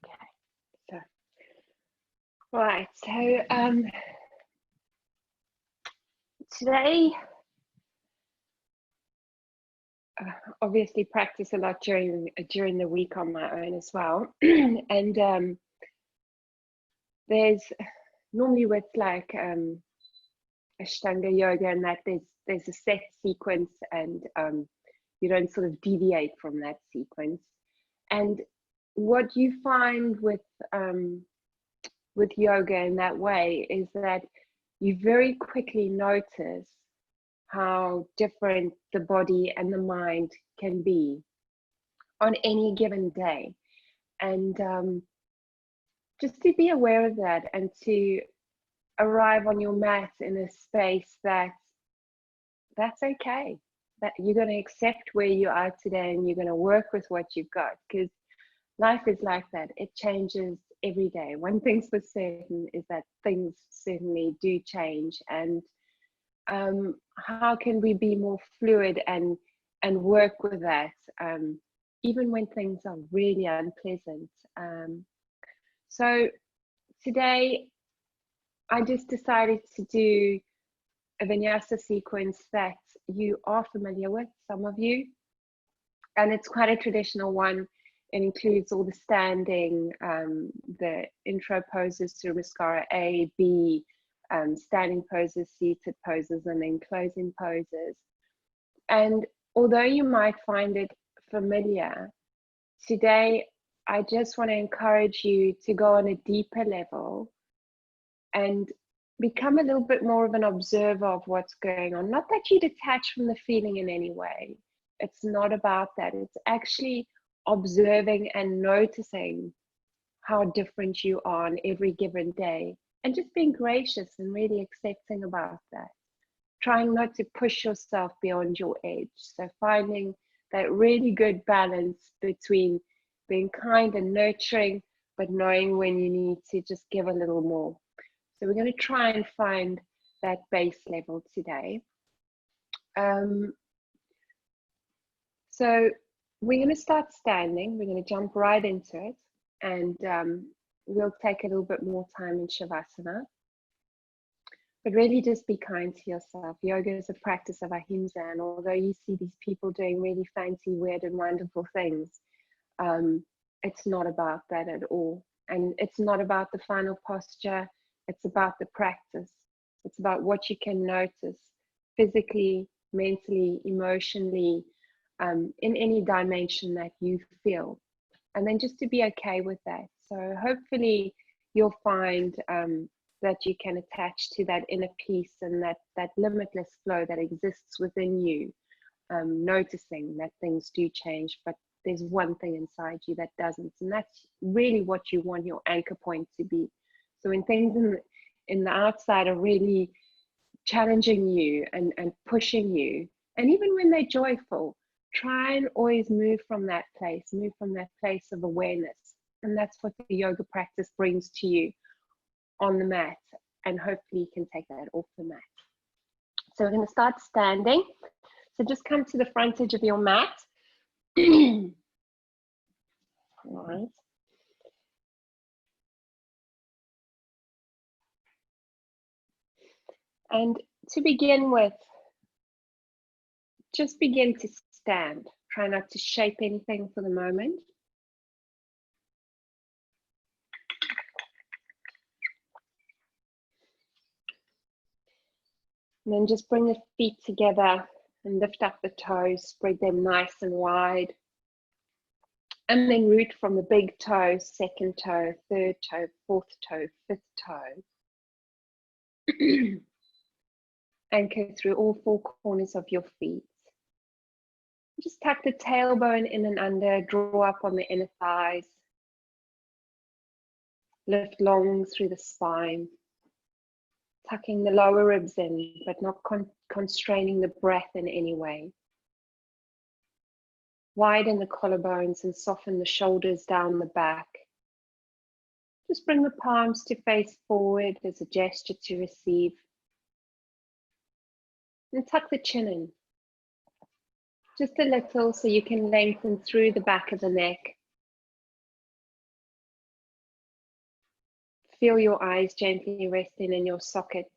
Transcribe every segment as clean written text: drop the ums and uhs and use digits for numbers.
Okay, so right, so today obviously practice a lot during the week on my own as well. And there's normally with like Ashtanga yoga and that there's a set sequence, and you don't sort of deviate from that sequence. And what you find with yoga in that way is that you very quickly notice how different the body and the mind can be on any given day. And just to be aware of that, and to arrive on your mat in a space that's okay, that you're going to accept where you are today, and you're going to work with what you've got, because life is like that. It changes every day. One thing's for certain is that things certainly do change. And how can we be more fluid and work with that, even when things are really unpleasant? So today I just decided to do a vinyasa sequence that you are familiar with, some of you, and it's quite a traditional one. It includes all the standing, the intro poses through Mascara A, B, standing poses, seated poses, and then closing poses. And although you might find it familiar, today I just want to encourage you to go on a deeper level and become a little bit more of an observer of what's going on. Not that you detach from the feeling in any way. It's not about that. It's actually observing and noticing how different you are on every given day, and just being gracious and really accepting about that. Trying not to push yourself beyond your edge. So finding that really good balance between being kind and nurturing, but knowing when you need to just give a little more. So we're going to try and find that base level today. So we're going to start standing. We're going to jump right into it, and we'll take a little bit more time in Shavasana. But really just be kind to yourself. Yoga is a practice of ahimsa, and although you see these people doing really fancy, weird and wonderful things, it's not about that at all. And it's not about the final posture. It's about the practice. It's about what you can notice physically, mentally, emotionally, in any dimension that you feel. And then just to be okay with that. So hopefully you'll find that you can attach to that inner peace and that limitless flow that exists within you, noticing that things do change, but there's one thing inside you that doesn't. And that's really what you want your anchor point to be. So when things in the outside are really challenging you and pushing you, and even when they're joyful, try and always move from that place of awareness. And that's what the yoga practice brings to you on the mat, and hopefully you can take that off the mat. So we're going to start standing. So just come to the front edge of your mat. All right. And to begin with, just begin to stand. Try not to shape anything for the moment. And then just bring the feet together and lift up the toes, spread them nice and wide. And then root from the big toe, second toe, third toe, fourth toe, fifth toe. Anchor through all four corners of your feet. Just tuck the tailbone in and under, draw up on the inner thighs. Lift long through the spine. Tucking the lower ribs in, but not constraining the breath in any way. Widen the collarbones and soften the shoulders down the back. Just bring the palms to face forward as a gesture to receive. And tuck the chin in. Just a little so you can lengthen through the back of the neck. Feel your eyes gently resting in your sockets.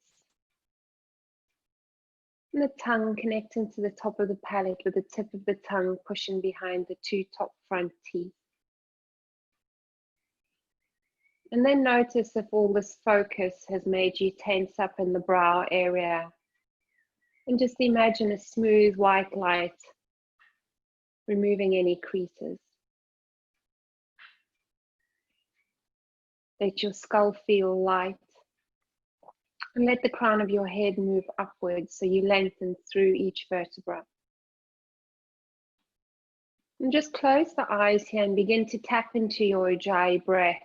And the tongue connecting to the top of the palate with the tip of the tongue pushing behind the two top front teeth. And then notice if all this focus has made you tense up in the brow area. And just imagine a smooth white light removing any creases. Let your skull feel light. And let the crown of your head move upwards so you lengthen through each vertebra. And just close the eyes here and begin to tap into your Ujjayi breath.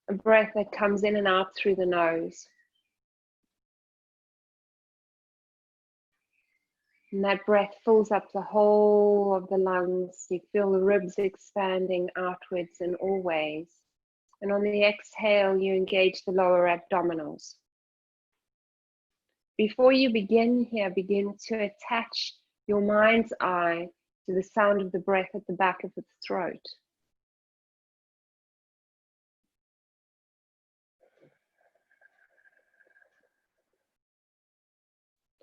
A breath that comes in and out through the nose. And that breath fills up the whole of the lungs. You feel the ribs expanding outwards in all ways. And on the exhale, you engage the lower abdominals. Before you begin here, begin to attach your mind's eye to the sound of the breath at the back of the throat.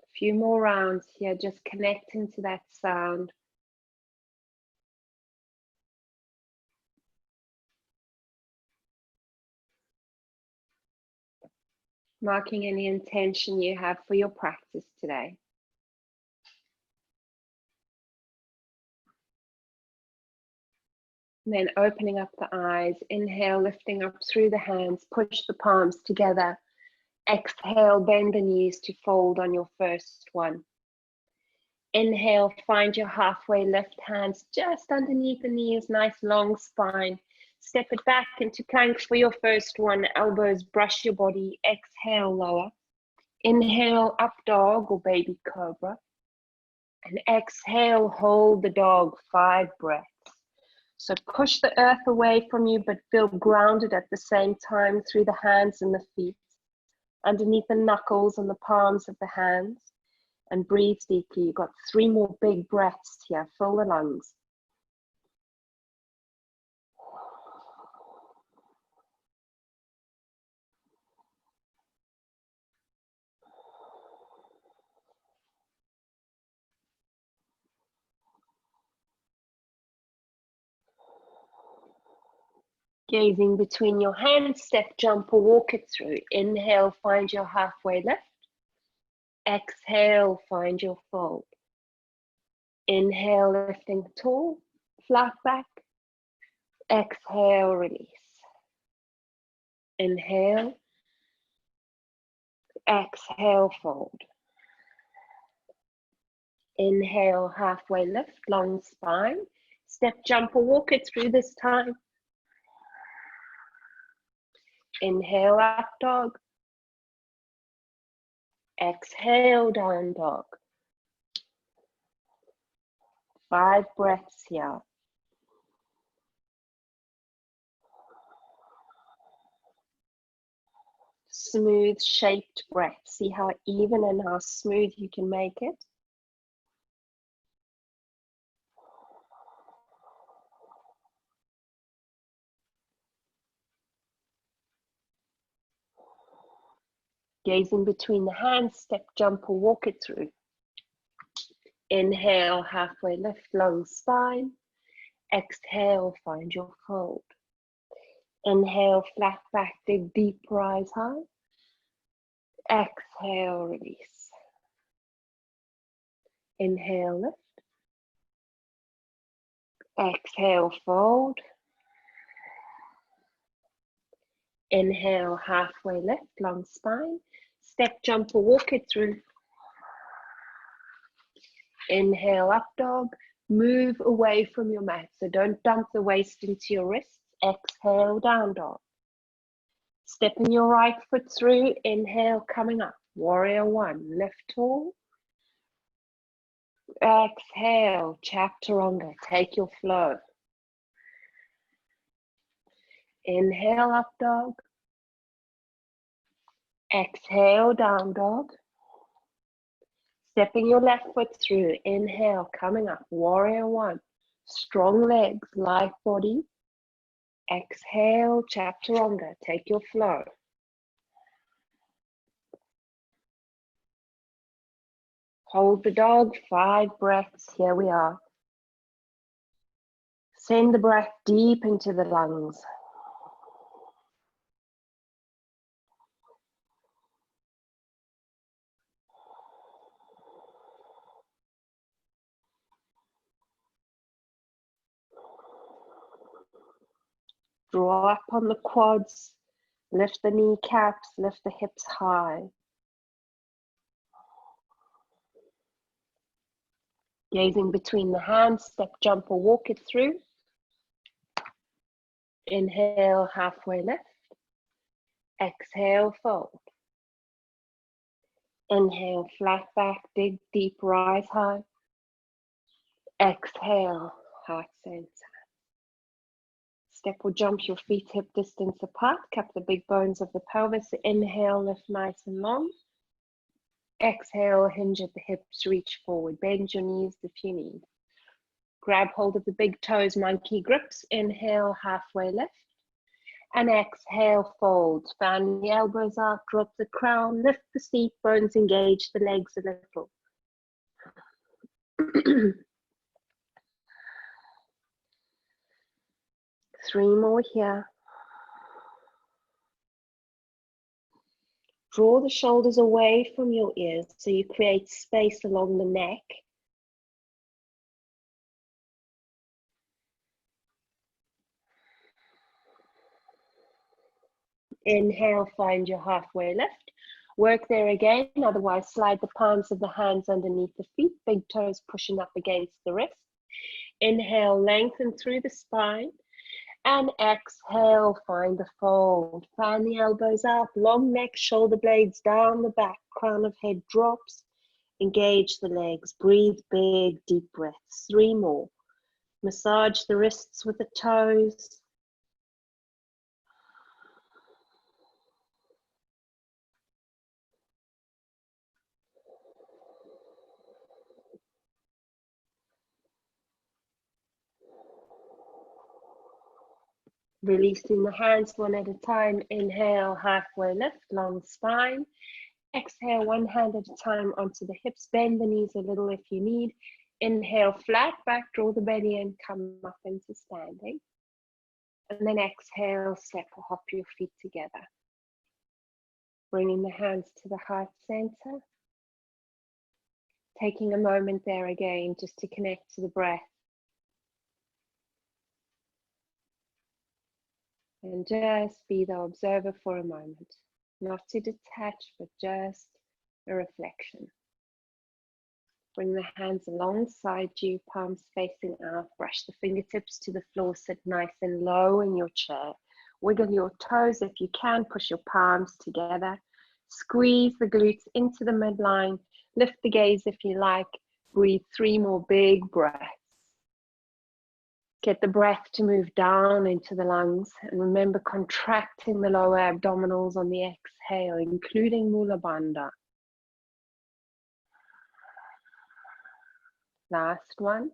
A few more rounds here, just connecting to that sound. Marking any intention you have for your practice today. And then opening up the eyes, inhale, lifting up through the hands, push the palms together. Exhale, bend the knees to fold on your first one. Inhale, find your halfway lift, hands just underneath the knees, nice long spine. Step it back into plank for your first one. Elbows brush your body. Exhale, lower. Inhale, up dog or baby cobra. And exhale, hold the dog, 5 breaths. So push the earth away from you, but feel grounded at the same time through the hands and the feet. Underneath the knuckles and the palms of the hands. And breathe deeply. You've got 3 more big breaths here. Fill the lungs. Gazing between your hands, step, jump or walk it through. Inhale, find your halfway lift. Exhale, find your fold. Inhale, lifting tall, flat back. Exhale, release. Inhale. Exhale, fold. Inhale, halfway lift, long spine. Step, jump or walk it through this time. Inhale, up dog. Exhale, down dog. 5 breaths here. Smooth shaped breath. See how even and how smooth you can make it. Gazing between the hands, step, jump or walk it through. Inhale, halfway lift, long spine. Exhale, find your fold. Inhale, flat back, dig deep, rise high. Exhale, release. Inhale, lift. Exhale, fold. Inhale, halfway lift, long spine. Step, jump or walk it through. Inhale, up dog. Move away from your mat, so don't dump the waist into your wrists. Exhale, down dog. Stepping your right foot through. Inhale, coming up. Warrior 1, lift tall. Exhale, chaturanga, take your flow. Inhale, up dog. Exhale, down dog. Stepping your left foot through. Inhale, coming up. Warrior 1. Strong legs, light body. Exhale, chaturanga, take your flow. Hold the dog, 5 breaths, here we are. Send the breath deep into the lungs. Draw up on the quads, lift the kneecaps, lift the hips high. Gazing between the hands, step, jump or walk it through. Inhale, halfway lift. Exhale, fold. Inhale, flat back, dig deep, rise high. Exhale, heart center. Step or jump your feet hip distance apart. Cup the big bones of the pelvis. Inhale, lift nice and long. Exhale, hinge at the hips, reach forward. Bend your knees if you need. Grab hold of the big toes, monkey grips. Inhale, halfway lift. And exhale, fold. Fan the elbows out, drop the crown, lift the seat bones, engage the legs a little. 3 more here. Draw the shoulders away from your ears so you create space along the neck. Inhale, find your halfway lift. Work there again, otherwise slide the palms of the hands underneath the feet, big toes pushing up against the wrist. Inhale, lengthen through the spine. And exhale, find the fold. Fan the elbows up, long neck, shoulder blades down the back, crown of head drops. Engage the legs, breathe big, deep breaths. 3 more. Massage the wrists with the toes. Releasing the hands one at a time. Inhale, halfway lift, long spine. Exhale, one hand at a time onto the hips. Bend the knees a little if you need. Inhale, flat back, draw the belly in, come up into standing. And then exhale, step or hop your feet together. Bringing the hands to the heart center. Taking a moment there again just to connect to the breath. And just be the observer for a moment. Not to detach, but just a reflection. Bring the hands alongside you, palms facing out. Brush the fingertips to the floor. Sit nice and low in your chair. Wiggle your toes if you can. Push your palms together. Squeeze the glutes into the midline. Lift the gaze if you like. Breathe 3 more big breaths. Get the breath to move down into the lungs. And remember contracting the lower abdominals on the exhale, including Mula Bandha. Last one.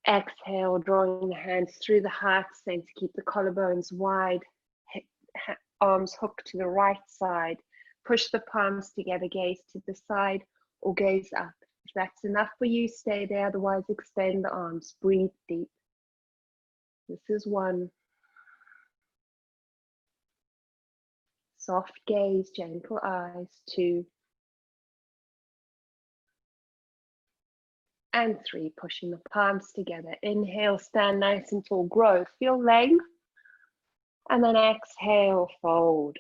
Exhale, drawing the hands through the heart center. Keep the collarbones wide. Arms hooked to the right side. Push the palms together, gaze to the side or gaze up. If that's enough for you, stay there. Otherwise, extend the arms. Breathe deep. This is 1. Soft gaze, gentle eyes. 2. And 3. Pushing the palms together. Inhale, stand nice and tall. Grow. Feel length. And then exhale, fold.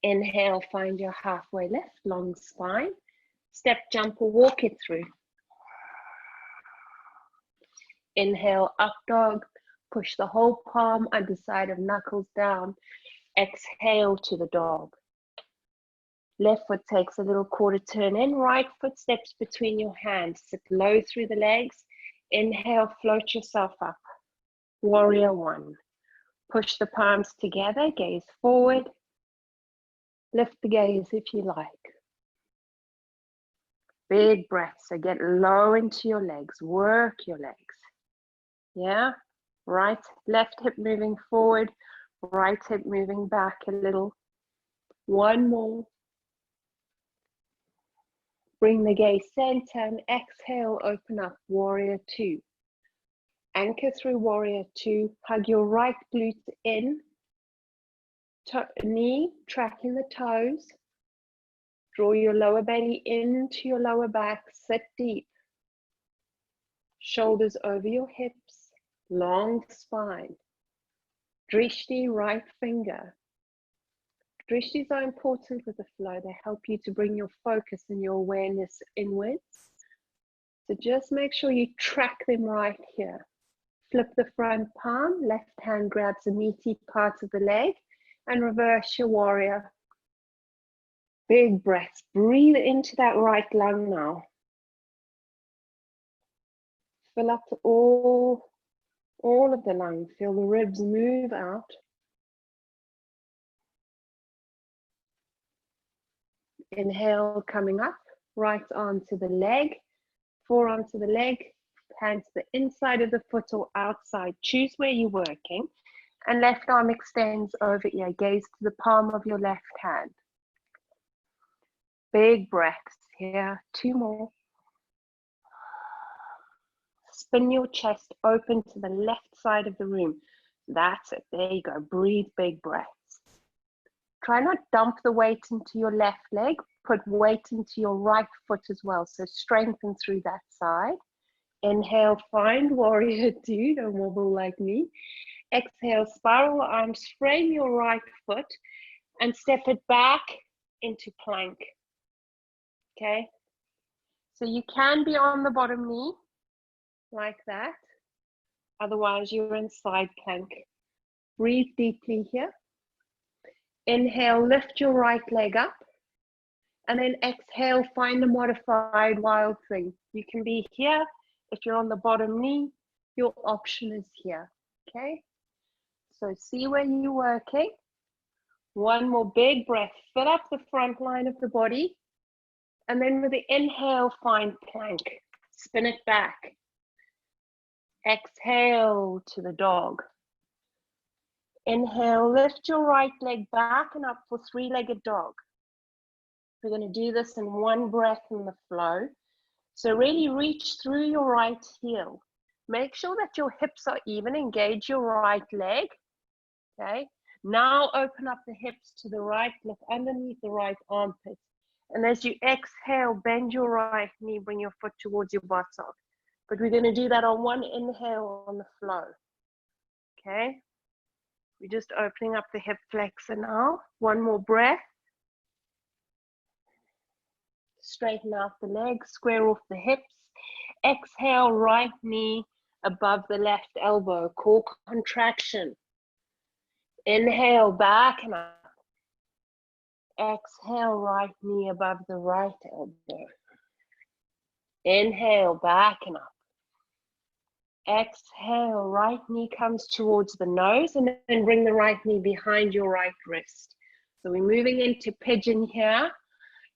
Inhale, find your halfway lift, long spine. Step, jump or walk it through. Inhale, up dog. Push the whole palm, underside of knuckles down. Exhale to the dog. Left foot takes a little quarter turn in. Right foot steps between your hands. Sit low through the legs. Inhale, float yourself up. Warrior 1. Push the palms together, gaze forward. Lift the gaze if you like. Big breath. So get low into your legs. Work your legs. Yeah. Right, left hip moving forward. Right hip moving back a little. One more. Bring the gaze center and exhale, open up, warrior two. Anchor through warrior two. Hug your right glute in. Knee tracking the toes. Draw your lower belly into your lower back. Sit deep. Shoulders over your hips. Long spine. Drishti, right finger. Drishtis are important with the flow. They help you to bring your focus and your awareness inwards. So just make sure you track them right here. Flip the front palm, left hand grabs the meaty part of the leg, and reverse your warrior. Big breaths. Breathe into that right lung now. Fill up to all of the lung. Feel the ribs move out. Inhale, coming up, right arm to the leg, forearm to the leg, hand to the inside of the foot or outside. Choose where you're working. And left arm extends over ear. Gaze to the palm of your left hand. Big breaths here. Two more. Spin your chest open to the left side of the room. That's it. There you go. Breathe big breaths. Try not dump the weight into your left leg. Put weight into your right foot as well. So strengthen through that side. Inhale, find warrior two. Don't wobble like me. Exhale, spiral arms, frame your right foot and step it back into plank. Okay? So you can be on the bottom knee like that. Otherwise, you're in side plank. Breathe deeply here. Inhale, lift your right leg up. And then exhale, find the modified wild thing. You can be here. If you're on the bottom knee, your option is here. Okay? So see where you're working. One more big breath. Fill up the front line of the body. And then with the inhale, find plank. Spin it back. Exhale to the dog. Inhale, lift your right leg back and up for three-legged dog. We're going to do this in one breath in the flow. So really reach through your right heel. Make sure that your hips are even. Engage your right leg. Okay. Now open up the hips to the right, look underneath the right armpit. And as you exhale, bend your right knee, bring your foot towards your buttock. But we're going to do that on one inhale on the flow. Okay. We're just opening up the hip flexor now. One more breath. Straighten out the legs, square off the hips. Exhale, right knee above the left elbow, core contraction. Inhale, back and up. Exhale, right knee above the right elbow. Inhale, back and up. Exhale, right knee comes towards the nose, and then bring the right knee behind your right wrist. So we're moving into pigeon here.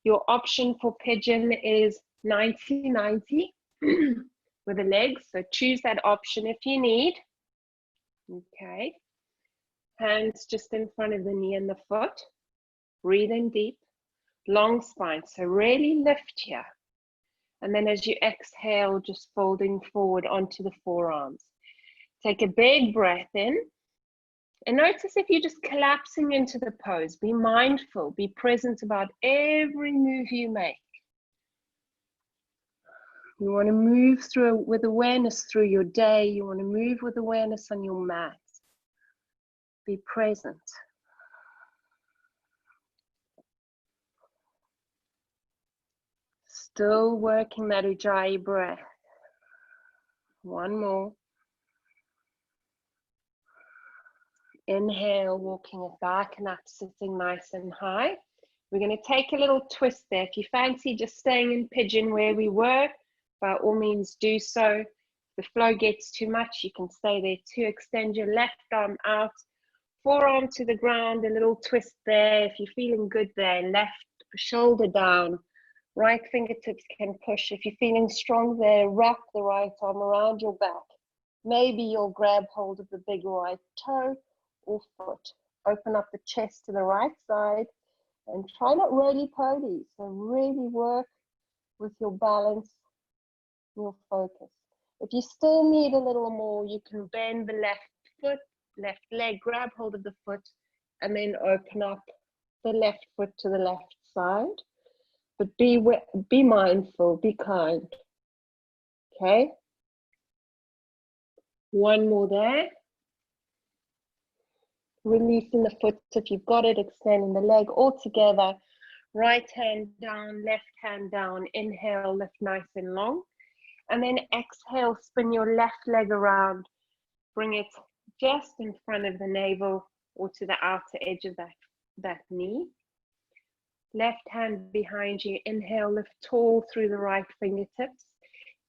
Your option for pigeon is 90-90 with the legs. So choose that option if you need. Okay. Hands just in front of the knee and the foot. Breathe in deep. Long spine. So really lift here. And then as you exhale, just folding forward onto the forearms. Take a big breath in. And notice if you're just collapsing into the pose. Be mindful. Be present about every move you make. You want to move through with awareness through your day. You want to move with awareness on your mat. Be present. Still working that Ujjayi breath. One more. Inhale, walking it back and up, sitting nice and high. We're going to take a little twist there. If you fancy just staying in pigeon where we were, by all means do so. If the flow gets too much, you can stay there too. Extend your left arm out, forearm to the ground, a little twist there. If you're feeling good there, left shoulder down, Right fingertips can push. If you're feeling strong there, wrap the right arm around your back. Maybe you'll grab hold of the big right toe or foot. Open up the chest to the right side and try not roly-poly. So really work with your balance, your focus. If you still need a little more, you can bend the left foot, left leg, grab hold of the foot, and then open up the left foot to the left side. But be mindful, be kind. Okay? One more there. Releasing the foot. If you've got it, extending the leg all together. Right hand down, left hand down. Inhale, lift nice and long. And then exhale, spin your left leg around. Bring it just in front of the navel or to the outer edge of that knee. Left hand behind you. Inhale, lift tall through the right fingertips.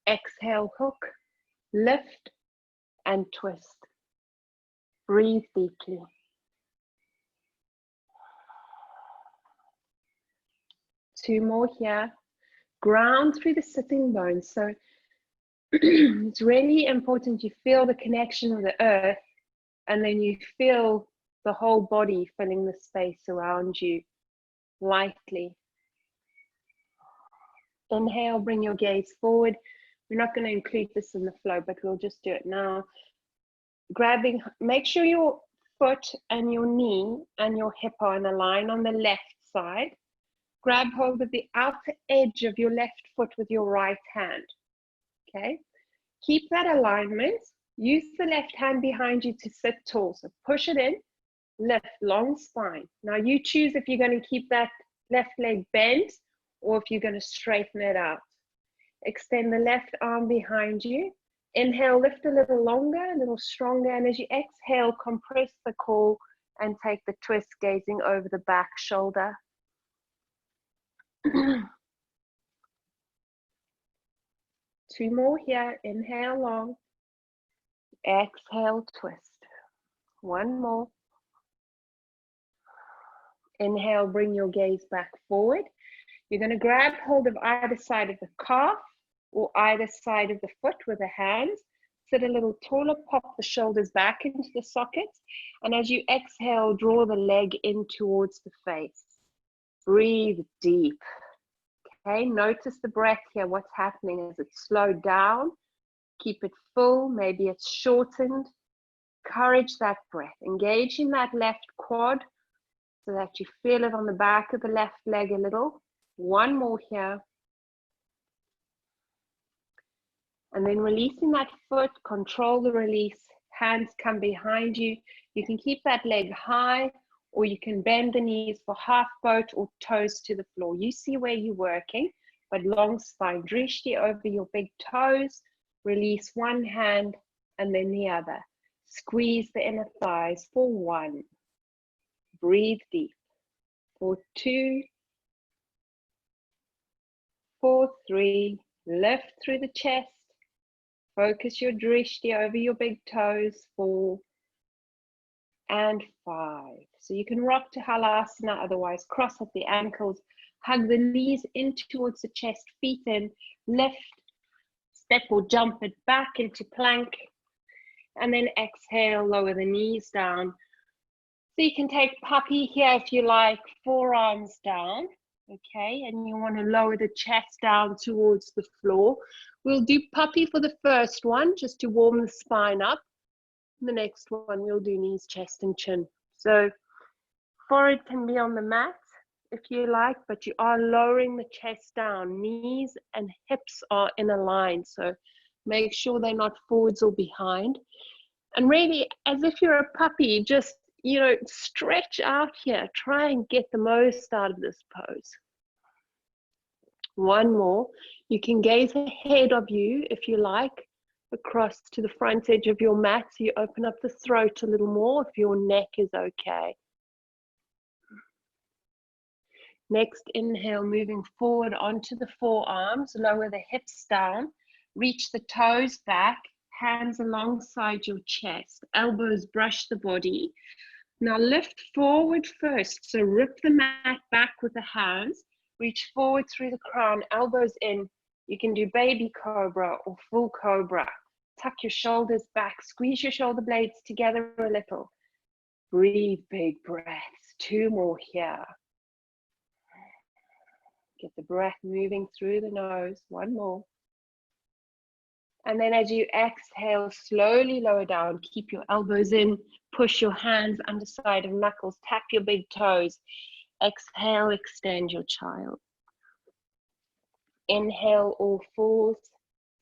Exhale, hook, lift, and twist. Breathe deeply. Two more here. Ground through the sitting bones. So it's really important you feel the connection with the earth, and then you feel the whole body filling the space around you lightly. Inhale, bring your gaze forward. We're not going to include this in the flow, but we'll just do it now. Grabbing, make sure your foot and your knee and your hip are in a line on the left side. Grab hold of the outer edge of your left foot with your right hand. Okay? Keep that alignment. Use the left hand behind you to sit tall. So push it in, lift, long spine. Now you choose if you're going to keep that left leg bent or if you're going to straighten it out. Extend the left arm behind you. Inhale, lift a little longer, a little stronger. And as you exhale, compress the core and take the twist, gazing over the back shoulder. Two more here. Inhale long. Exhale, twist. One more. Inhale, bring your gaze back forward. You're going to grab hold of either side of the calf or either side of the foot with the hands. Sit a little taller, pop the shoulders back into the sockets. And as you exhale, draw the leg in towards the face. Breathe deep. Okay, notice the breath here. What's happening? Is it slowed down? Keep it full. Maybe it's shortened. Encourage that breath. Engage in that left quad so that you feel it on the back of the left leg a little. One more here. And then releasing that foot, control the release. Hands come behind you. You can keep that leg high, or you can bend the knees for half boat or toes to the floor. You see where you're working, but long spine. Drishti over your big toes. Release one hand and then the other. Squeeze the inner thighs for one. Breathe deep. For two. For three. Lift through the chest. Focus your drishti over your big toes. 4 and 5. So you can rock to halasana, otherwise cross at the ankles, hug the knees in towards the chest, feet in, lift, step or jump it back into plank, and then exhale, lower the knees down. So you can take puppy here if you like, forearms down, okay, and you want to lower the chest down towards the floor. We'll do puppy for the first one, just to warm the spine up. The next one, we'll do knees, chest, and chin. So forehead can be on the mat if you like, but you are lowering the chest down. Knees and hips are in a line, so make sure they're not forwards or behind. And really, as if you're a puppy, just, you know, stretch out here. Try and get the most out of this pose. One more. You can gaze ahead of you if you like, across to the front edge of your mat, so you open up the throat a little more if your neck is okay. Next, inhale, moving forward onto the forearms, lower the hips down, reach the toes back, hands alongside your chest, elbows brush the body. Now lift forward first, so rip the mat back with the hands. Reach forward through the crown, elbows in. You can do baby cobra or full cobra. Tuck your shoulders back, squeeze your shoulder blades together a little. Breathe big breaths. 2 more here. Get the breath moving through the nose. 1 more. And then as you exhale, slowly lower down. Keep your elbows in. Push your hands underside of knuckles. Tap your big toes. Exhale, extend your child. Inhale, all fours.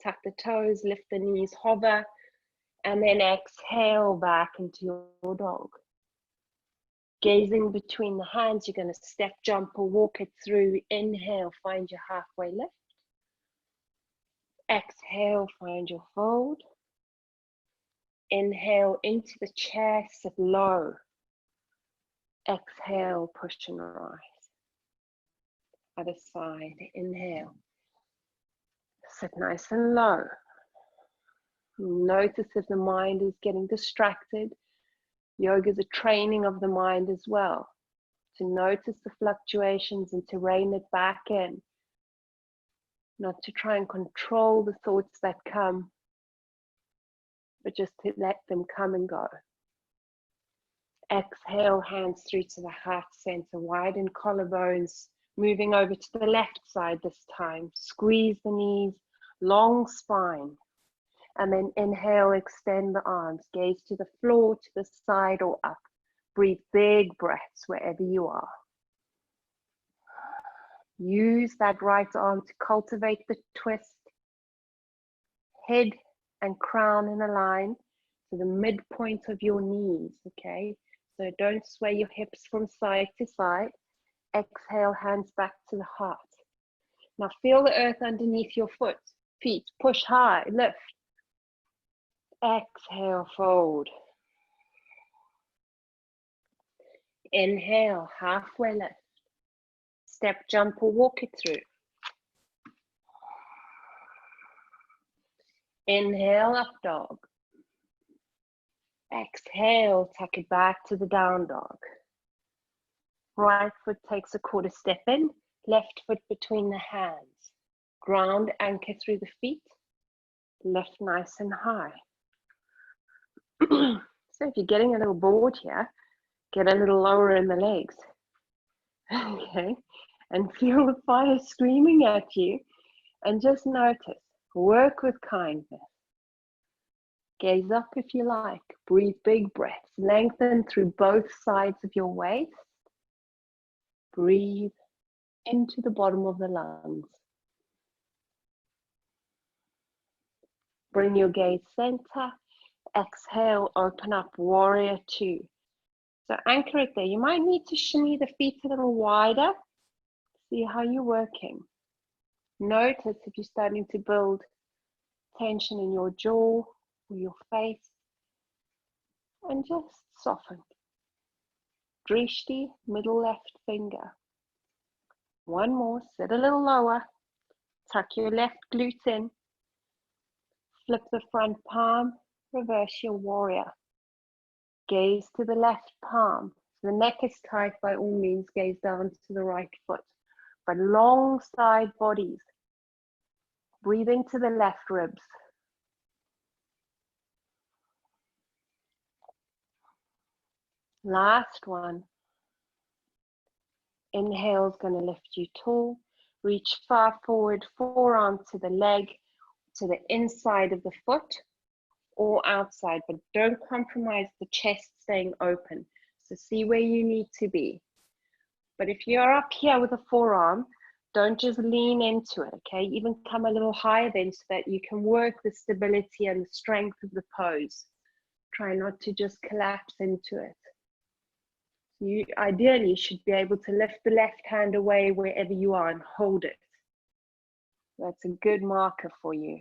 Tuck the toes, lift the knees, hover. And then exhale back into your dog. Gazing between the hands, you're going to step, jump, or walk it through. Inhale, find your halfway lift. Exhale, find your fold. Inhale into the chair, sit low. Exhale, push and rise. Other side, inhale. Sit nice and low. Notice if the mind is getting distracted. Yoga is a training of the mind as well. To notice the fluctuations and to rein it back in. Not to try and control the thoughts that come, but just to let them come and go. Exhale, hands through to the heart center, widen collarbones, moving over to the left side this time. Squeeze the knees, long spine. And then inhale, extend the arms, gaze to the floor, to the side or up. Breathe big breaths wherever you are. Use that right arm to cultivate the twist. Head and crown in a line to the midpoint of your knees, okay? So don't sway your hips from side to side. Exhale, hands back to the heart. Now feel the earth underneath your feet. Push high, lift. Exhale, fold. Inhale, halfway lift. Step, jump, or walk it through. Inhale, up dog. Exhale, tuck it back to the down dog. Right foot takes a quarter step in, left foot between the hands. Ground, anchor through the feet. Lift nice and high. So if you're getting a little bored here, get a little lower in the legs. Okay, and feel the fire screaming at you, and just notice. Work with kindness. Gaze up if you like. Breathe big breaths. Lengthen through both sides of your waist. Breathe into the bottom of the lungs. Bring your gaze center. Exhale, open up, warrior 2. So anchor it there. You might need to shimmy the feet a little wider. See how you're working. Notice if you're starting to build tension in your jaw or your face. And just soften. Drishti, middle left finger. 1 more, sit a little lower. Tuck your left glute in. Flip the front palm, reverse your warrior. Gaze to the left palm. So the neck is tight, by all means, gaze down to the right foot. But long side bodies. Breathe into the left ribs. Last one. Inhale is going to lift you tall. Reach far forward, forearm to the leg, to the inside of the foot or outside, but don't compromise the chest staying open. So see where you need to be. But if you're up here with a forearm, don't just lean into it, okay? Even come a little higher then so that you can work the stability and the strength of the pose. Try not to just collapse into it. You ideally should be able to lift the left hand away wherever you are and hold it. That's a good marker for you.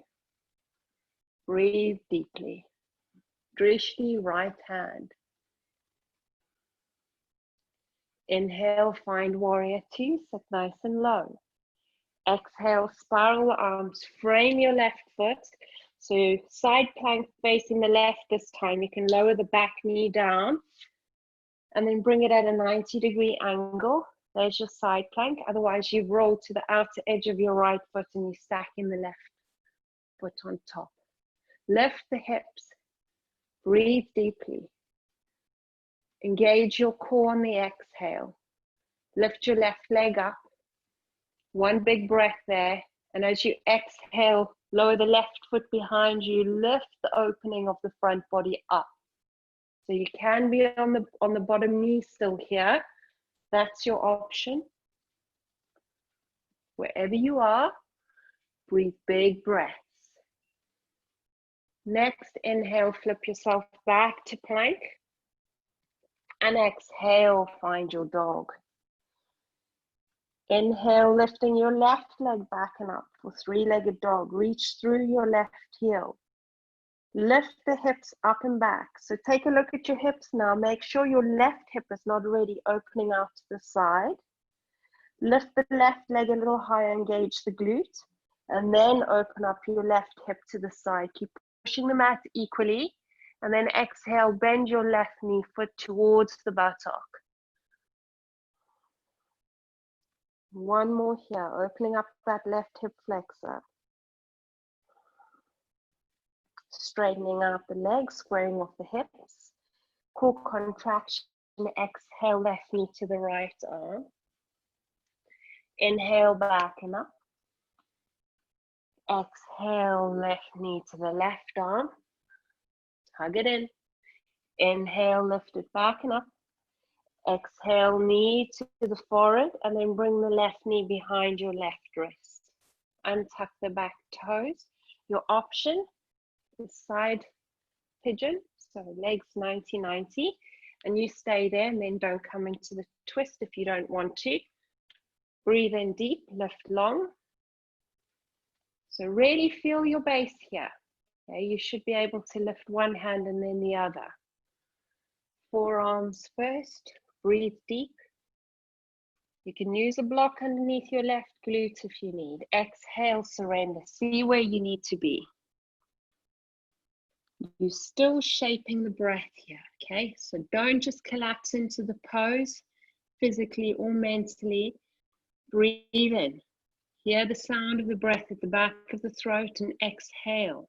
Breathe deeply. Drishti, right hand. Inhale, find warrior 2, sit nice and low. Exhale, spiral the arms, frame your left foot. So side plank facing the left this time. You can lower the back knee down and then bring it at a 90-degree angle. There's your side plank. Otherwise, you roll to the outer edge of your right foot and you stack in the left foot on top. Lift the hips. Breathe deeply. Engage your core on the exhale. Lift your left leg up. One big breath there. And as you exhale, lower the left foot behind you. Lift the opening of the front body up. So you can be on the bottom knee still here. That's your option. Wherever you are, breathe big breaths. Next, inhale, flip yourself back to plank. And exhale, find your dog. Inhale, lifting your left leg back and up for three-legged dog. Reach through your left heel. Lift the hips up and back. So take a look at your hips now. Make sure your left hip is not already opening out to the side. Lift the left leg a little higher, engage the glute, and then open up your left hip to the side. Keep pushing the mat equally, and then exhale, bend your left knee foot towards the buttock. One more here, opening up that left hip flexor. Straightening out the legs, squaring off the hips. Core contraction, exhale, left knee to the right arm. Inhale, back and up. Exhale, left knee to the left arm. Hug it in. Inhale, lift it back and up. Exhale, knee to the forehead, and then bring the left knee behind your left wrist. Untuck the back toes. Your option is side pigeon, so legs 90-90, and you stay there and then don't come into the twist if you don't want to. Breathe in deep, lift long. So really feel your base here. Okay, you should be able to lift one hand and then the other. Forearms first, breathe deep. You can use a block underneath your left glute if you need. Exhale, surrender. See where you need to be. You're still shaping the breath here, okay? So don't just collapse into the pose physically or mentally. Breathe in. Hear the sound of the breath at the back of the throat and exhale.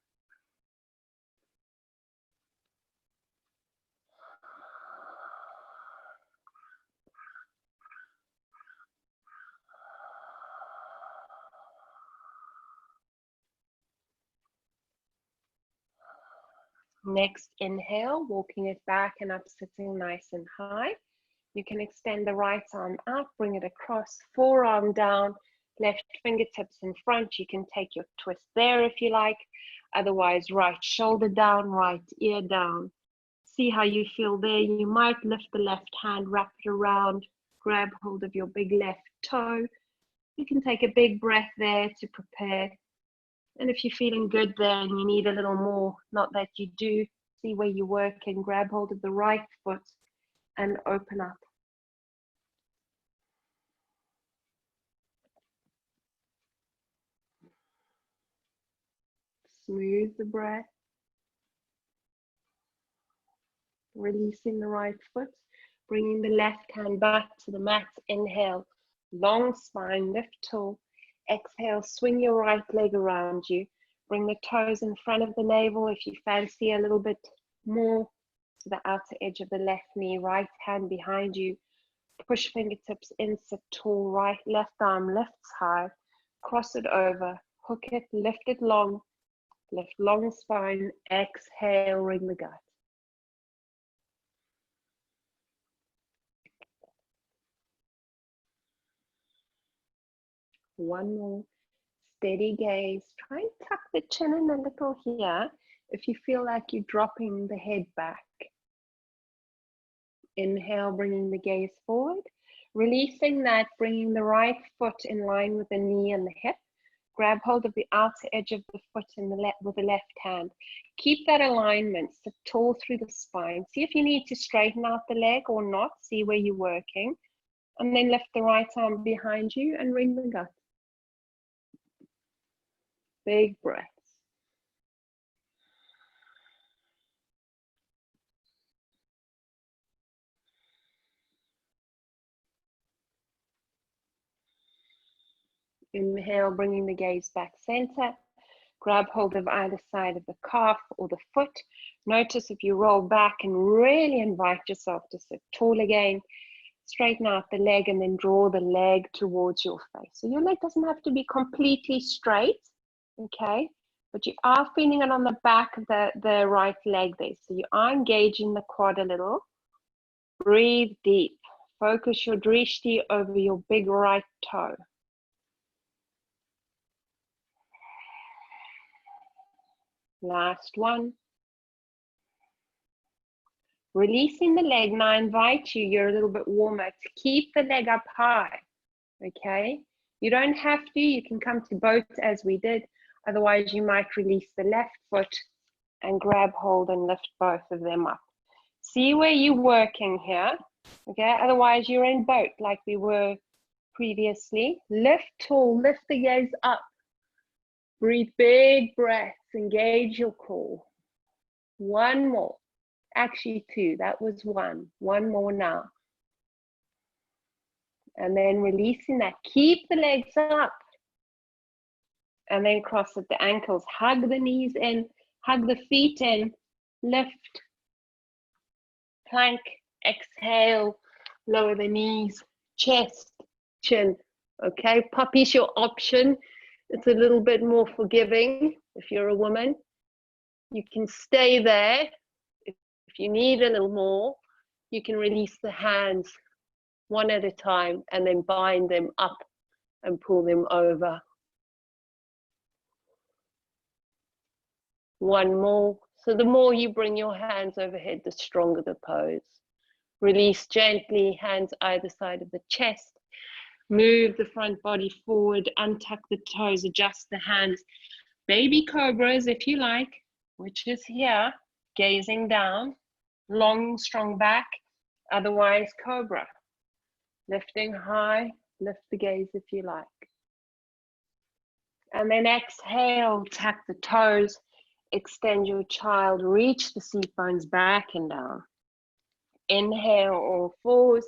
Next, inhale, walking it back and up, sitting nice and high. You can extend the right arm out, bring it across, forearm down, left fingertips in front. You can take your twist there if you like. Otherwise, right shoulder down, right ear down. See how you feel there. You might lift the left hand, wrap it around, grab hold of your big left toe. You can take a big breath there to prepare. And if you're feeling good there and you need a little more, not that you do, see where you work and grab hold of the right foot and open up. Smooth the breath. Releasing the right foot, bringing the left hand back to the mat. Inhale, long spine, lift tall. Exhale, swing your right leg around you. Bring the toes in front of the navel if you fancy a little bit more to the outer edge of the left knee. Right hand behind you. Push fingertips in, sit tall. Right, left arm lifts high. Cross it over, hook it, lift it long. Lift long spine. Exhale, ring the gut. One more. Steady gaze. Try and tuck the chin in a little here if you feel like you're dropping the head back. Inhale, bringing the gaze forward. Releasing that, bringing the right foot in line with the knee and the hip. Grab hold of the outer edge of the foot in the with the left hand. Keep that alignment, sit tall through the spine. See if you need to straighten out the leg or not. See where you're working. And then lift the right arm behind you and ring the gut. Big breaths. Inhale, bringing the gaze back center. Grab hold of either side of the calf or the foot. Notice if you roll back and really invite yourself to sit tall again. Straighten out the leg and then draw the leg towards your face. So your leg doesn't have to be completely straight, okay? But you are feeling it on the back of the right leg there. So you are engaging the quad a little. Breathe deep. Focus your drishti over your big right toe. Last one. Releasing the leg. Now I invite you, you're a little bit warmer, to keep the leg up high, okay? You don't have to, you can come to both as we did. Otherwise, you might release the left foot and grab hold and lift both of them up. See where you're working here, okay? Otherwise, you're in boat like we were previously. Lift tall, lift the gaze up. Breathe big breaths, engage your core. One more. Actually two, that was one. One more now. And then releasing that. Keep the legs up. And then cross at the ankles. Hug the knees in, hug the feet in. Lift. Plank, exhale, lower the knees, chest, chin. Okay, puppy's your option. It's a little bit more forgiving if you're a woman. You can stay there. If you need a little more, you can release the hands one at a time and then bind them up and pull them over. One more. So the more you bring your hands overhead, the stronger the pose. Release gently, hands either side of the chest. Move the front body forward, untuck the toes, adjust the hands. Baby cobras, if you like, which is here, gazing down, long, strong back, otherwise cobra. Lifting high, lift the gaze if you like. And then exhale, tuck the toes, extend your child, reach the seat bones back and down. Inhale, all fours.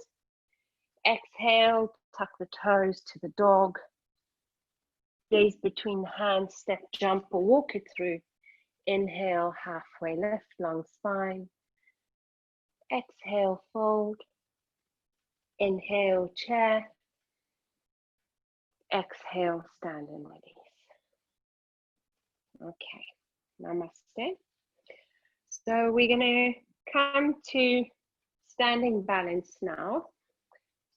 Exhale, tuck the toes to the dog. Gaze between the hands, step, jump, or walk it through. Inhale, halfway lift, long spine. Exhale, fold. Inhale, chair. Exhale, stand and release. Okay, namaste. So we're going to come to standing balance now.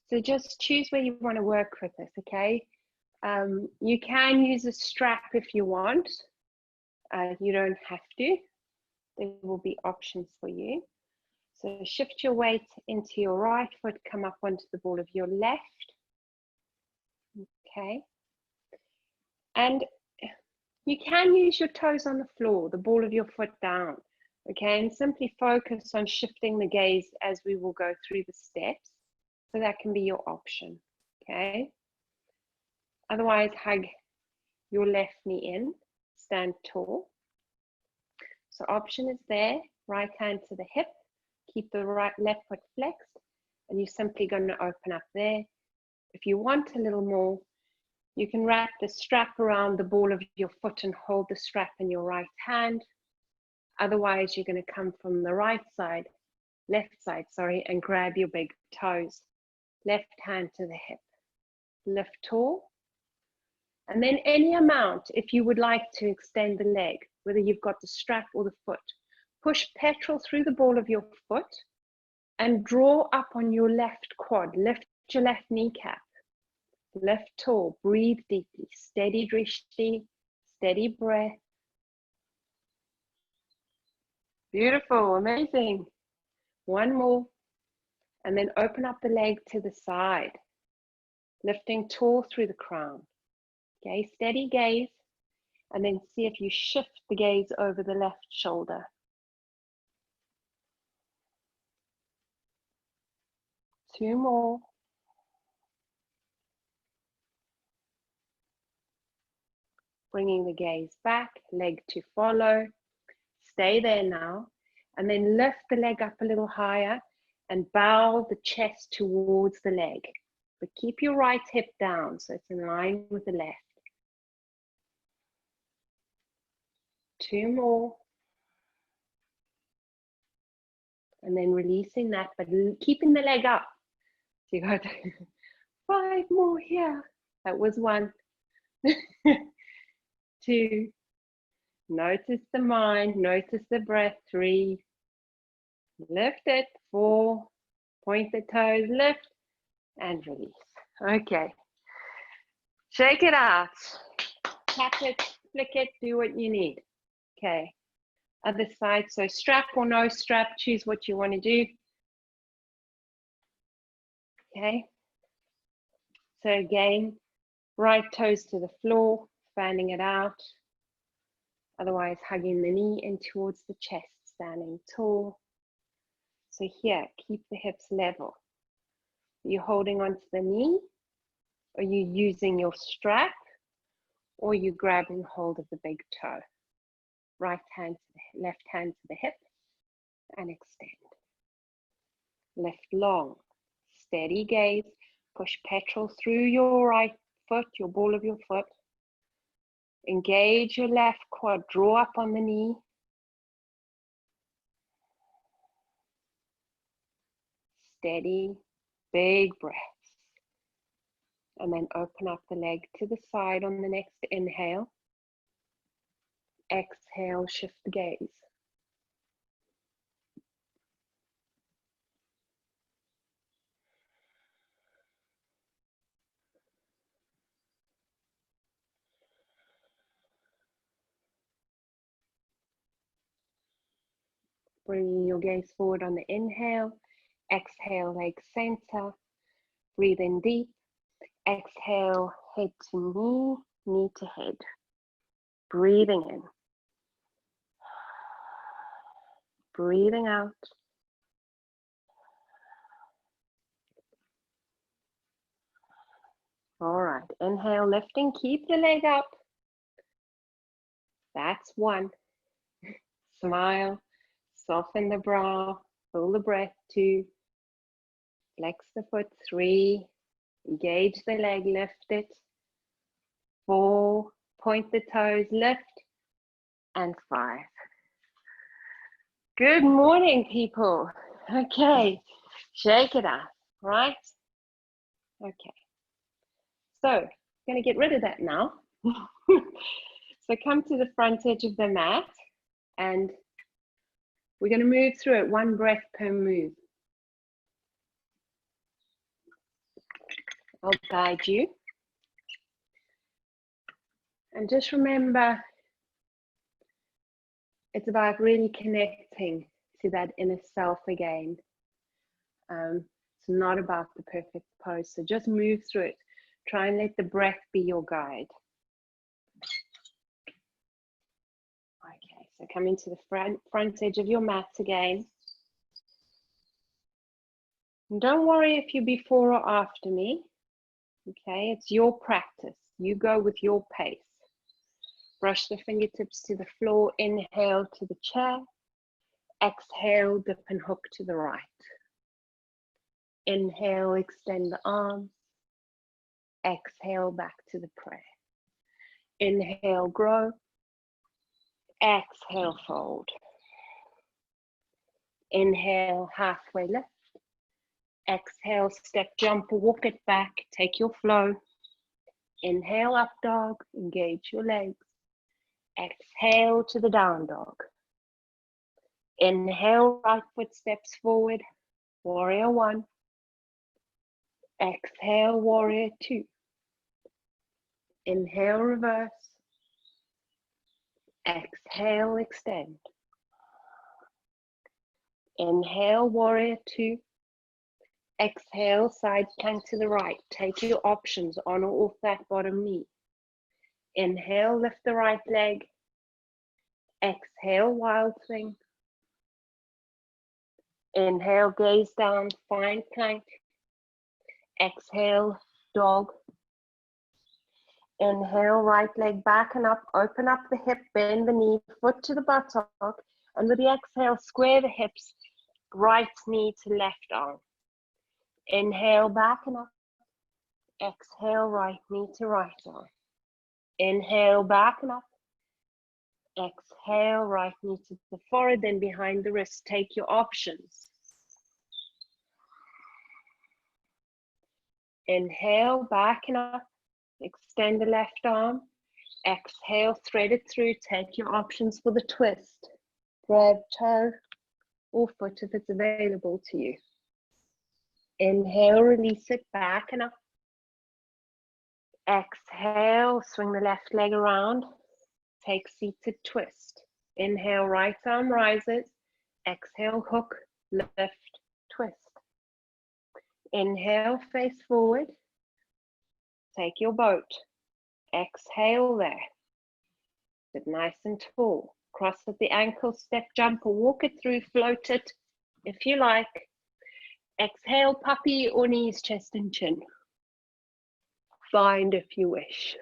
So just choose where you want to work with this, okay? You can use a strap if you want. You don't have to. There will be options for you. So shift your weight into your right foot, come up onto the ball of your left. Okay. And you can use your toes on the floor, the ball of your foot down. Okay, and simply focus on shifting the gaze as we will go through the steps. So that can be your option, okay? Otherwise, hug your left knee in, stand tall. So option is there, right hand to the hip, keep the left foot flexed, and you're simply going to open up there. If you want a little more, you can wrap the strap around the ball of your foot and hold the strap in your right hand. Otherwise, you're going to come from the left side, and grab your big toes. Left hand to the hip. Lift tall. And then any amount, if you would like to extend the leg, whether you've got the strap or the foot, push petrol through the ball of your foot and draw up on your left quad. Lift your left kneecap. Lift tall. Breathe deeply. Steady drishti. Steady breath. Beautiful. Amazing. One more. And then open up the leg to the side. Lifting tall through the crown. Okay, steady gaze. And then see if you shift the gaze over the left shoulder. Two more. Bringing the gaze back, leg to follow. Stay there now. And then lift the leg up a little higher and bow the chest towards the leg. but keep your right hip down so it's in line with the left. 2 more. And then releasing that, but keeping the leg up. So you got 5 more here. That was 1. 2. Notice the mind, notice the breath. 3. Lift it. 4. Point the toes, lift and release. Okay. Shake it out. Tap it, flick it, do what you need. Okay. Other side, so strap or no strap, choose what you want to do. Okay. So again, right toes to the floor, fanning it out. Otherwise, hugging the knee in towards the chest, standing tall. So here, keep the hips level. Are you holding onto the knee? Are you using your strap? Or are you grabbing hold of the big toe? Right hand to the left hand to the hip and extend. Lift long, steady gaze. Push petrol through your right foot, your ball of your foot. Engage your left quad, draw up on the knee. Steady, big breaths. And then open up the leg to the side on the next inhale. Exhale, shift the gaze. Bringing your gaze forward on the inhale. Exhale, leg center. Breathe in deep. Exhale, head to knee, knee to head. Breathing in. Breathing out. All right, inhale, lifting, keep the leg up. That's 1. Smile, soften the brow, hold the breath. 2. Flex the foot. 3. Engage the leg, lift it. 4. Point the toes, lift. And 5. Good morning, people. Okay, shake it out, right? Okay. So, I'm going to get rid of that now. So come to the front edge of the mat and we're going to move through it, 1 breath per move. I'll guide you. And just remember, it's about really connecting to that inner self again. It's not about the perfect pose, so just move through it. Try and let the breath be your guide. Okay, so come into the front edge of your mat again. And don't worry if you're before or after me. Okay, it's your practice. You go with your pace. Brush the fingertips to the floor. Inhale to the chair. Exhale, dip and hook to the right. Inhale, extend the arms. Exhale, back to the prayer. Inhale, grow. Exhale, fold. Inhale, halfway lift. Exhale, step, jump, walk it back. Take your flow. Inhale, up dog. Engage your legs. Exhale to the down dog. Inhale, right foot steps forward. Warrior 1. Exhale, warrior 2. Inhale, reverse. Exhale, extend. Inhale, warrior 2. Exhale, side plank to the right. Take your options on or off that bottom knee. Inhale, lift the right leg. Exhale, wild swing. Inhale, gaze down, find plank. Exhale, dog. Inhale, right leg back and up. Open up the hip, bend the knee, foot to the buttock. And with the exhale, square the hips, right knee to left arm. Inhale, back and up. Exhale, right knee to right arm. Inhale, back and up. Exhale, right knee to the forehead, then behind the wrist. Take your options. Inhale, back and up. Extend the left arm. Exhale, thread it through. Take your options for the twist. Grab toe or foot if it's available to you. Inhale, release it, back and up. Exhale, swing the left leg around. Take seated twist. Inhale, right arm rises. Exhale, hook, lift, twist. Inhale, face forward. Take your boat. Exhale there. Sit nice and tall. Cross at the ankle, step, jump, or walk it through, float it if you like. Exhale, puppy or knees, chest and chin. Find if you wish.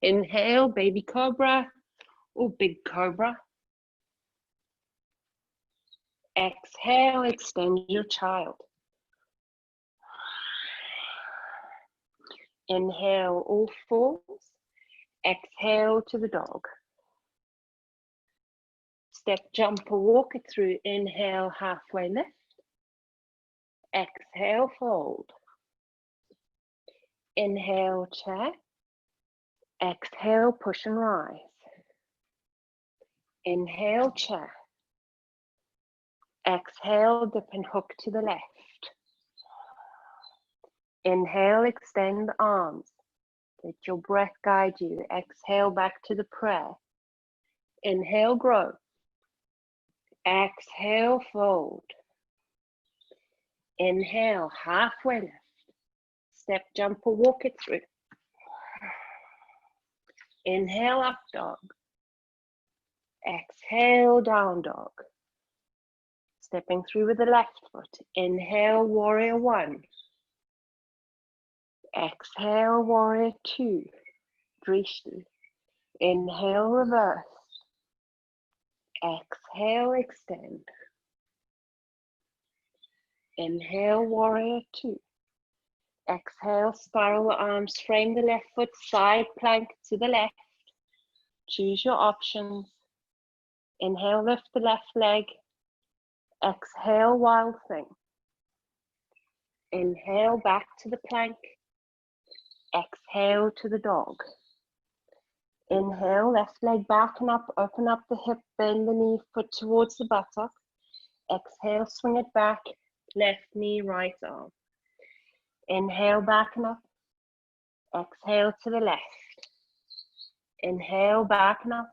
Inhale, baby cobra or big cobra. Exhale, extend your child. Inhale, all fours. Exhale to the dog. Step, jump or walk it through. Inhale, halfway lift. Exhale, fold. Inhale, chair. Exhale, push and rise. Inhale, chair. Exhale, dip and hook to the left. Inhale, extend the arms. Let your breath guide you. Exhale, back to the prayer. Inhale, grow. Exhale, fold. Inhale, halfway lift. Step, jump or walk it through. Inhale, up dog. Exhale, down dog. Stepping through with the left foot. Inhale, warrior one. Exhale, warrior two. Drishti. Inhale, reverse. Exhale, extend. Inhale, warrior two. Exhale, spiral the arms, frame the left foot, side plank to the left. Choose your options. Inhale, lift the left leg. Exhale, wild thing. Inhale, back to the plank. Exhale to the dog. Inhale, left leg back and up, open up the hip, bend the knee, foot towards the buttock. Exhale, swing it back, left knee, right arm. Inhale, back and up. Exhale to the left. Inhale, back and up.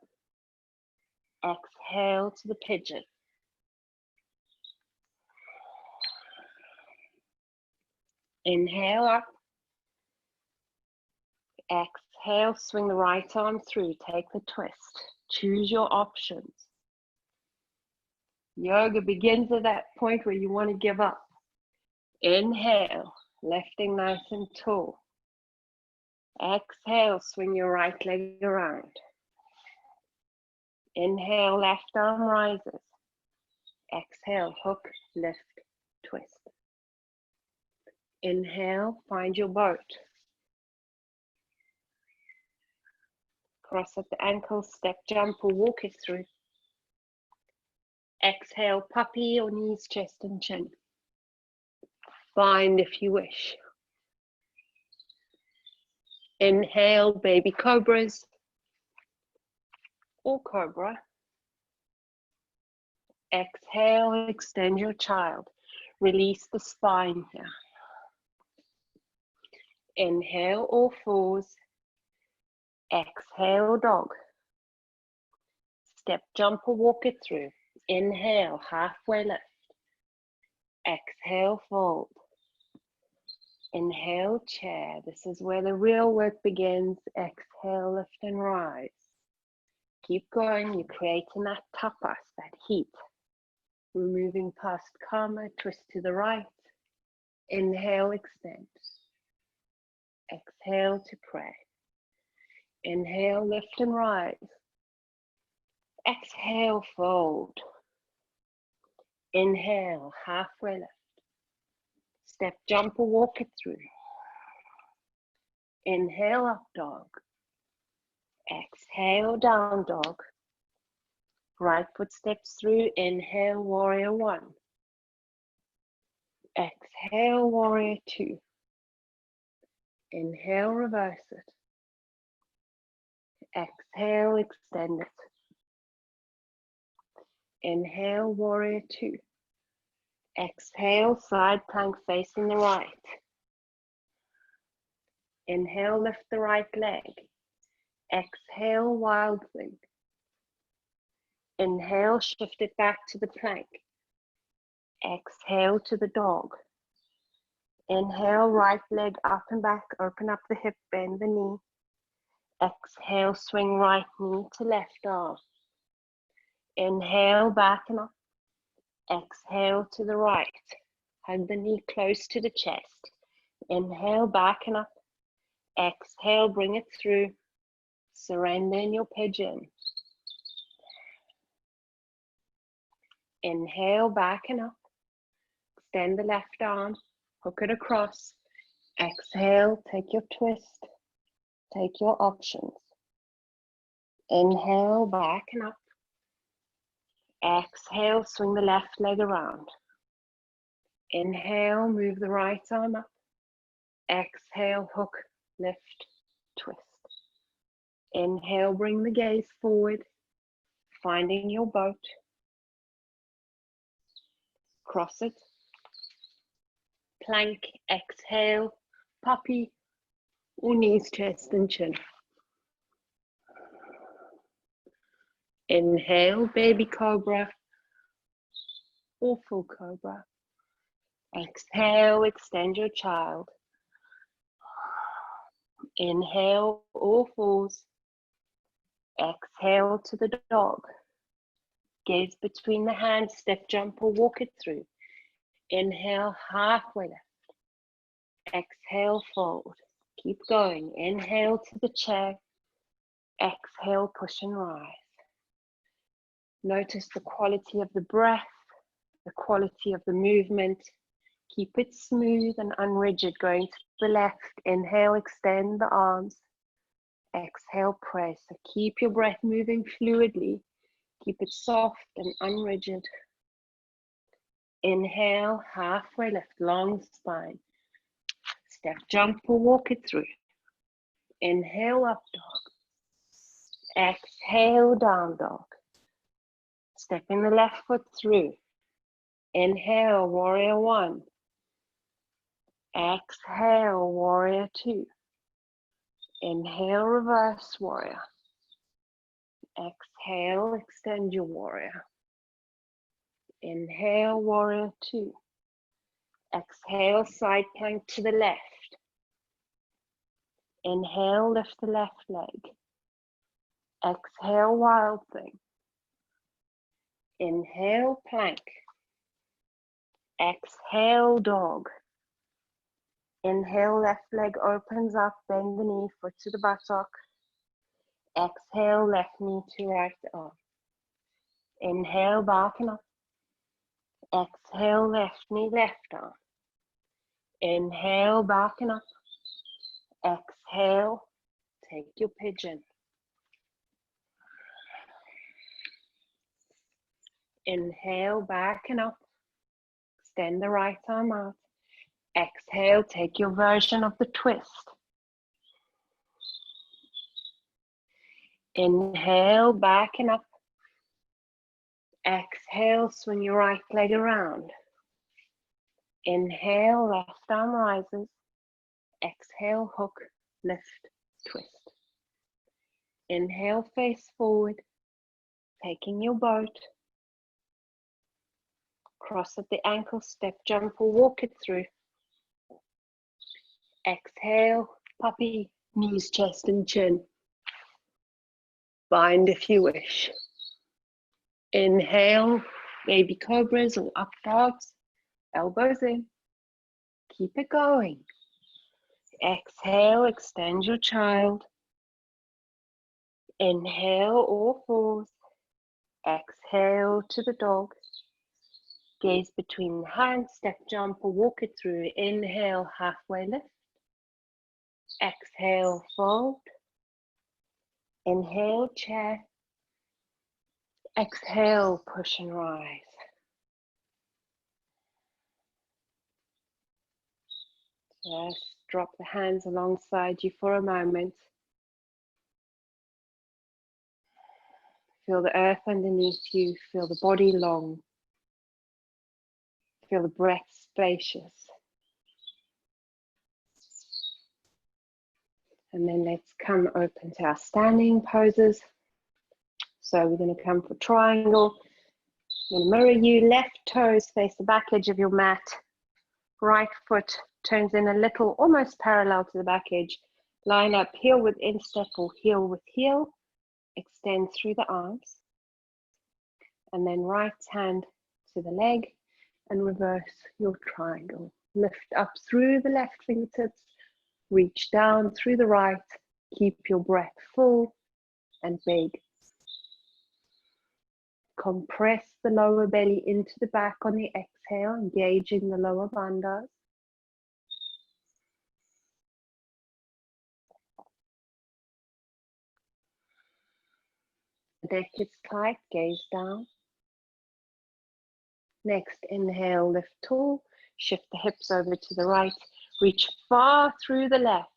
Exhale to the pigeon. Inhale up. Exhale, swing the right arm through, take the twist. Choose your options. Yoga begins at that point where you want to give up. Inhale, lifting nice and tall. Exhale, swing your right leg around. Inhale, left arm rises. Exhale, hook, lift, twist. Inhale, find your boat. Cross at the ankle, step, jump, or walk it through. Exhale, puppy or knees, chest and chin. Find if you wish. Inhale, baby cobras or cobra. Exhale, extend your child. Release the spine here. Inhale, all fours. Exhale, dog. Step, jump or walk it through. Inhale, halfway lift. Exhale, fold. Inhale, chair. This is where the real work begins. Exhale, lift and rise. Keep going. You're creating that tapas, that heat. We're moving past karma, twist to the right. Inhale, extend. Exhale to pray. Inhale, lift and rise. Exhale, fold. Inhale, halfway lift. Step, jump or walk it through. Inhale, up dog. Exhale, down dog. Right foot steps through. Inhale, warrior one. Exhale, warrior two. Inhale, reverse it. Exhale, extend it. Inhale, warrior two. Exhale, side plank facing the right. Inhale, lift the right leg. Exhale, wild thing. Inhale, shift it back to the plank. Exhale to the dog. Inhale, right leg up and back, open up the hip, bend the knee. Exhale, swing right knee to left arm. Inhale, back and up. Exhale to the right. Hug the knee close to the chest. Inhale, back and up. Exhale, bring it through. Surrender in your pigeon. Inhale, back and up. Extend the left arm. Hook it across. Exhale, take your twist. Take your options. Inhale, back and up. Exhale, swing the left leg around. Inhale, move the right arm up. Exhale, hook, lift, twist. Inhale, bring the gaze forward, finding your boat. Cross it. Plank, exhale, puppy, or knees, chest, and chin. Inhale, baby cobra, or full cobra. Exhale, extend your child. Inhale, all fours. Exhale to the dog. Gaze between the hands, step, jump, or walk it through. Inhale, halfway left. Exhale, fold. Keep going. Inhale to the chair. Exhale, push and rise. Notice the quality of the breath, the quality of the movement. Keep it smooth and unrigid, going to the left. Inhale, extend the arms. Exhale, press. So keep your breath moving fluidly. Keep it soft and unrigid. Inhale, halfway left, long spine. Step, jump, or walk it through. Inhale, up dog. Exhale, down dog. Stepping the left foot through. Inhale, warrior one. Exhale, warrior two. Inhale, reverse warrior. Exhale, extend your warrior. Inhale, warrior two. Exhale, side plank to the left. Inhale, lift the left leg. Exhale, wild thing. Inhale, plank. Exhale, dog. Inhale, left leg opens up, bend the knee, foot to the buttock. Exhale, left knee to right arm. Inhale, back and up. Exhale, left knee, left arm. Inhale, back and up. Exhale, take your pigeon. Inhale, back and up. Extend the right arm out. Exhale, take your version of the twist. Inhale, back and up. Exhale, swing your right leg around. Inhale, left arm rises. Exhale, hook, lift, twist. Inhale, face forward, taking your boat. Cross at the ankle, step, jump, or walk it through. Exhale, puppy, knees, chest, and chin. Bind if you wish. Inhale, baby cobras or up dogs, elbows in. Keep it going. Exhale, extend your child. Inhale, all fours. Exhale to the dog. Gaze between the hands, step, jump, or walk it through. Inhale, halfway lift. Exhale, fold. Inhale, chair. Exhale, push and rise. Just drop the hands alongside you for a moment. Feel the earth underneath you. Feel the body long. Feel the breath spacious. And then let's come open to our standing poses. So we're going to come for triangle. I'm going to mirror you. Left toes face the back edge of your mat. Right foot turns in a little, almost parallel to the back edge. Line up heel with instep or heel with heel. Extend through the arms. And then right hand to the leg and reverse your triangle. Lift up through the left fingertips. Reach down through the right. Keep your breath full and big. Compress the lower belly into the back on the exhale, engaging the lower bandhas. The neck is tight, gaze down. Next, inhale, lift tall. Shift the hips over to the right. Reach far through the left.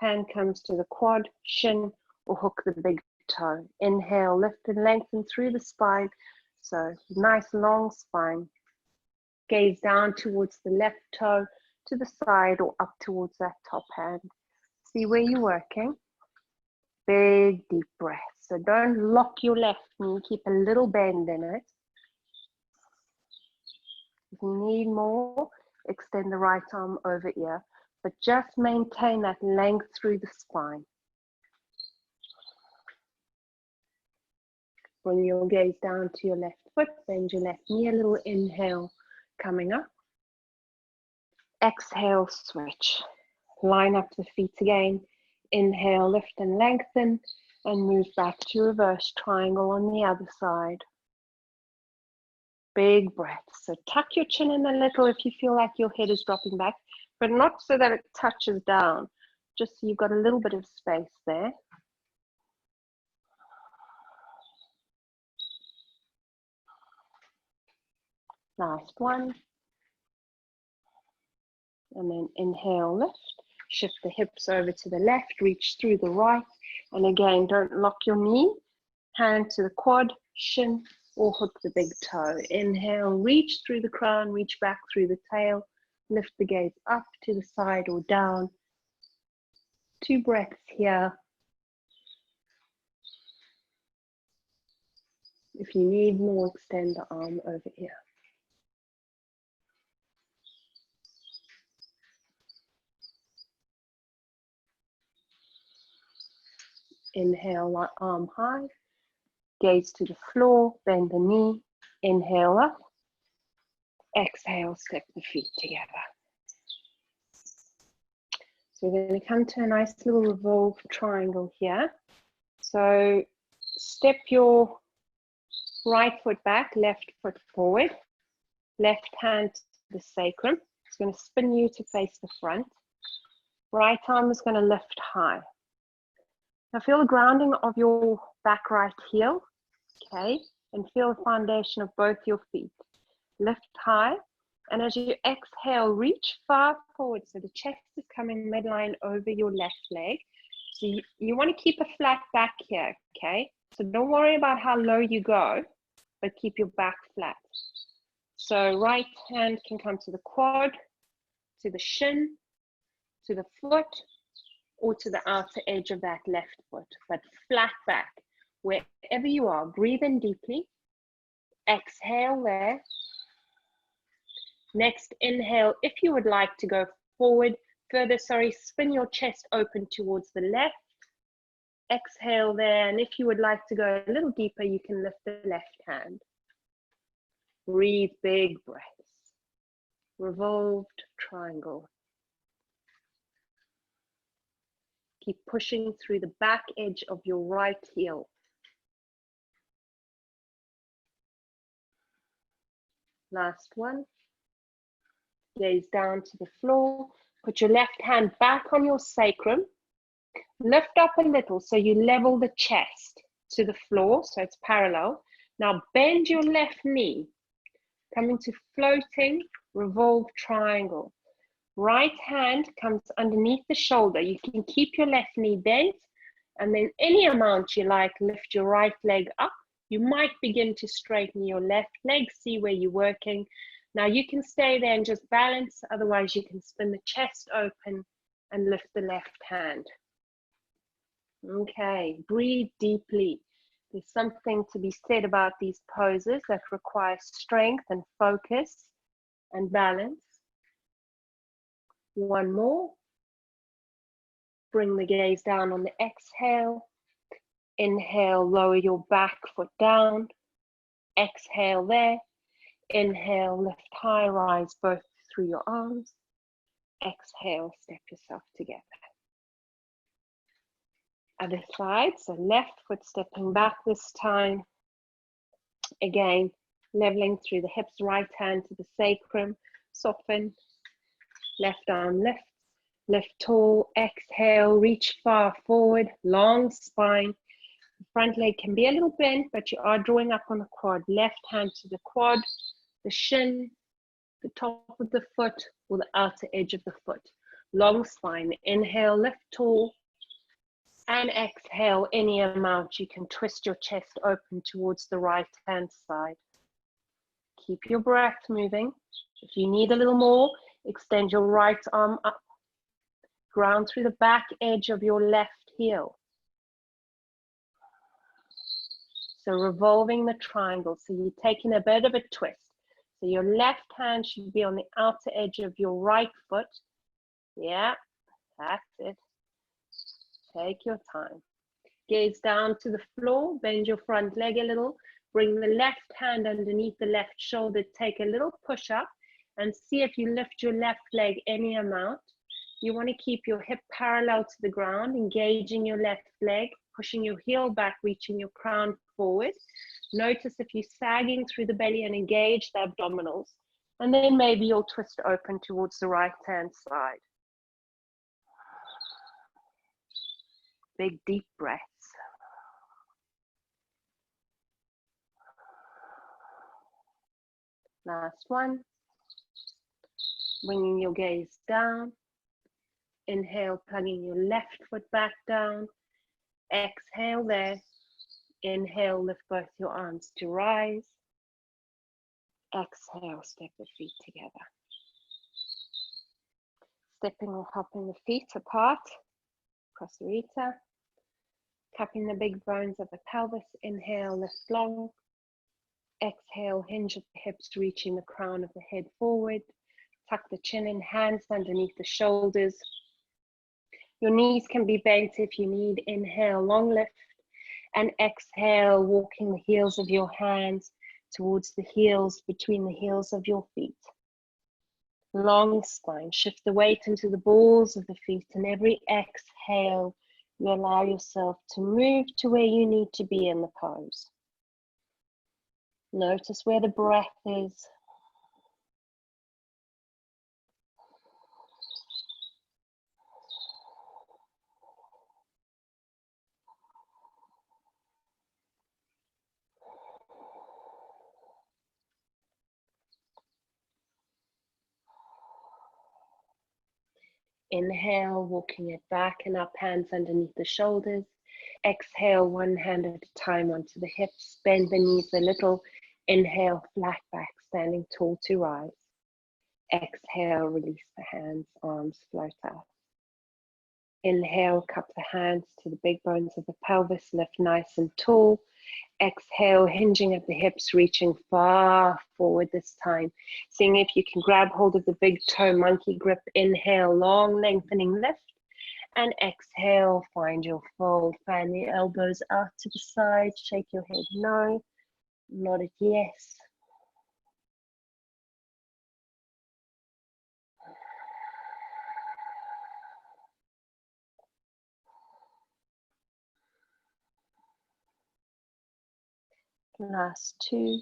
Hand comes to the quad, shin, or hook the big toe. Inhale, lift and lengthen through the spine. So nice long spine. Gaze down towards the left toe, to the side or up towards that top hand. See where you're working. Big deep breath. So don't lock your left knee, keep a little bend in it. If you need more, extend the right arm over ear, but just maintain that length through the spine. Bring your gaze down to your left foot, bend your left knee, a little inhale coming up. Exhale, switch. Line up the feet again. Inhale, lift and lengthen, and move back to reverse triangle on the other side. Big breath. So tuck your chin in a little if you feel like your head is dropping back, but not so that it touches down, just so you've got a little bit of space there. Last one. And then inhale, lift. Shift the hips over to the left, reach through the right. And again, don't lock your knee. Hand to the quad, shin, or hook the big toe. Inhale, reach through the crown, reach back through the tail. Lift the gaze up to the side or down. 2 breaths here. If you need more, extend the arm over here. Inhale, arm high. Gaze to the floor, bend the knee. Inhale up. Exhale, step the feet together. So we're going to come to a nice little revolved triangle here. So step your right foot back, left foot forward. Left hand to the sacrum. It's going to spin you to face the front. Right arm is going to lift high. Now feel the grounding of your back right heel, okay? And feel the foundation of both your feet. Lift high, and as you exhale, reach far forward so the chest is coming midline over your left leg. So you want to keep a flat back here, okay? So don't worry about how low you go, but keep your back flat. So right hand can come to the quad, to the shin, to the foot, or to the outer edge of that left foot, but flat back. Wherever you are, breathe in deeply. Exhale there. Next, inhale. If you would like to go forward, further, spin your chest open towards the left. Exhale there, and if you would like to go a little deeper, you can lift the left hand. Breathe big breaths. Revolved triangle. Keep pushing through the back edge of your right heel. Last one. Gaze down to the floor. Put your left hand back on your sacrum. Lift up a little so you level the chest to the floor so it's parallel. Now bend your left knee. Come into floating revolve triangle. Right hand comes underneath the shoulder. You can keep your left knee bent, and then any amount you like, lift your right leg up. You might begin to straighten your left leg, see where you're working. Now you can stay there and just balance, otherwise you can spin the chest open and lift the left hand. Okay, breathe deeply. There's something to be said about these poses that require strength and focus and balance. One more. Bring the gaze down on the exhale. Inhale, lower your back foot down. Exhale there. Inhale, lift high, rise both through your arms. Exhale, step yourself together. Other side, so left foot stepping back this time. Again, leveling through the hips, right hand to the sacrum. Soften. Left arm lift. Lift tall. Exhale, reach far forward. Long spine. The front leg can be a little bent, but you are drawing up on the quad. Left hand to the quad, the shin, the top of the foot, or the outer edge of the foot. Long spine. Inhale, lift tall. And exhale, any amount. You can twist your chest open towards the right hand side. Keep your breath moving. If you need a little more, extend your right arm up. Ground through the back edge of your left heel. So revolving the triangle. So you're taking a bit of a twist. So your left hand should be on the outer edge of your right foot. Yeah, that's it. Take your time. Gaze down to the floor, bend your front leg a little, bring the left hand underneath the left shoulder, take a little push up and see if you lift your left leg any amount. You want to keep your hip parallel to the ground, engaging your left leg, pushing your heel back, reaching your crown forward. Notice if you're sagging through the belly and engage the abdominals, and then maybe you'll twist open towards the right hand side. Big deep breaths. Last one. Bringing your gaze down. Inhale, plugging your left foot back down. Exhale there. Inhale, lift both your arms to rise. Exhale, step the feet together. Stepping or hopping the feet apart. Prasarita. Cupping the big bones of the pelvis. Inhale, lift long. Exhale, hinge at the hips, reaching the crown of the head forward. Tuck the chin in, hands underneath the shoulders. Your knees can be bent if you need. Inhale, long lift. And exhale, walking the heels of your hands towards the heels, between the heels of your feet. Long spine. Shift the weight into the balls of the feet, and every exhale, you allow yourself to move to where you need to be in the pose. Notice where the breath is. Inhale, walking it back and up, hands underneath the shoulders. Exhale, one hand at a time onto the hips. Bend the knees a little. Inhale, flat back, standing tall to rise. Exhale, release the hands, arms float out. Inhale, cup the hands to the big bones of the pelvis, lift nice and tall. Exhale, hinging at the hips, reaching far forward this time. Seeing if you can grab hold of the big toe, monkey grip. Inhale, long lengthening lift. And exhale, find your fold. Fan the elbows out to the side. Shake your head no. Nod it yes. Last two.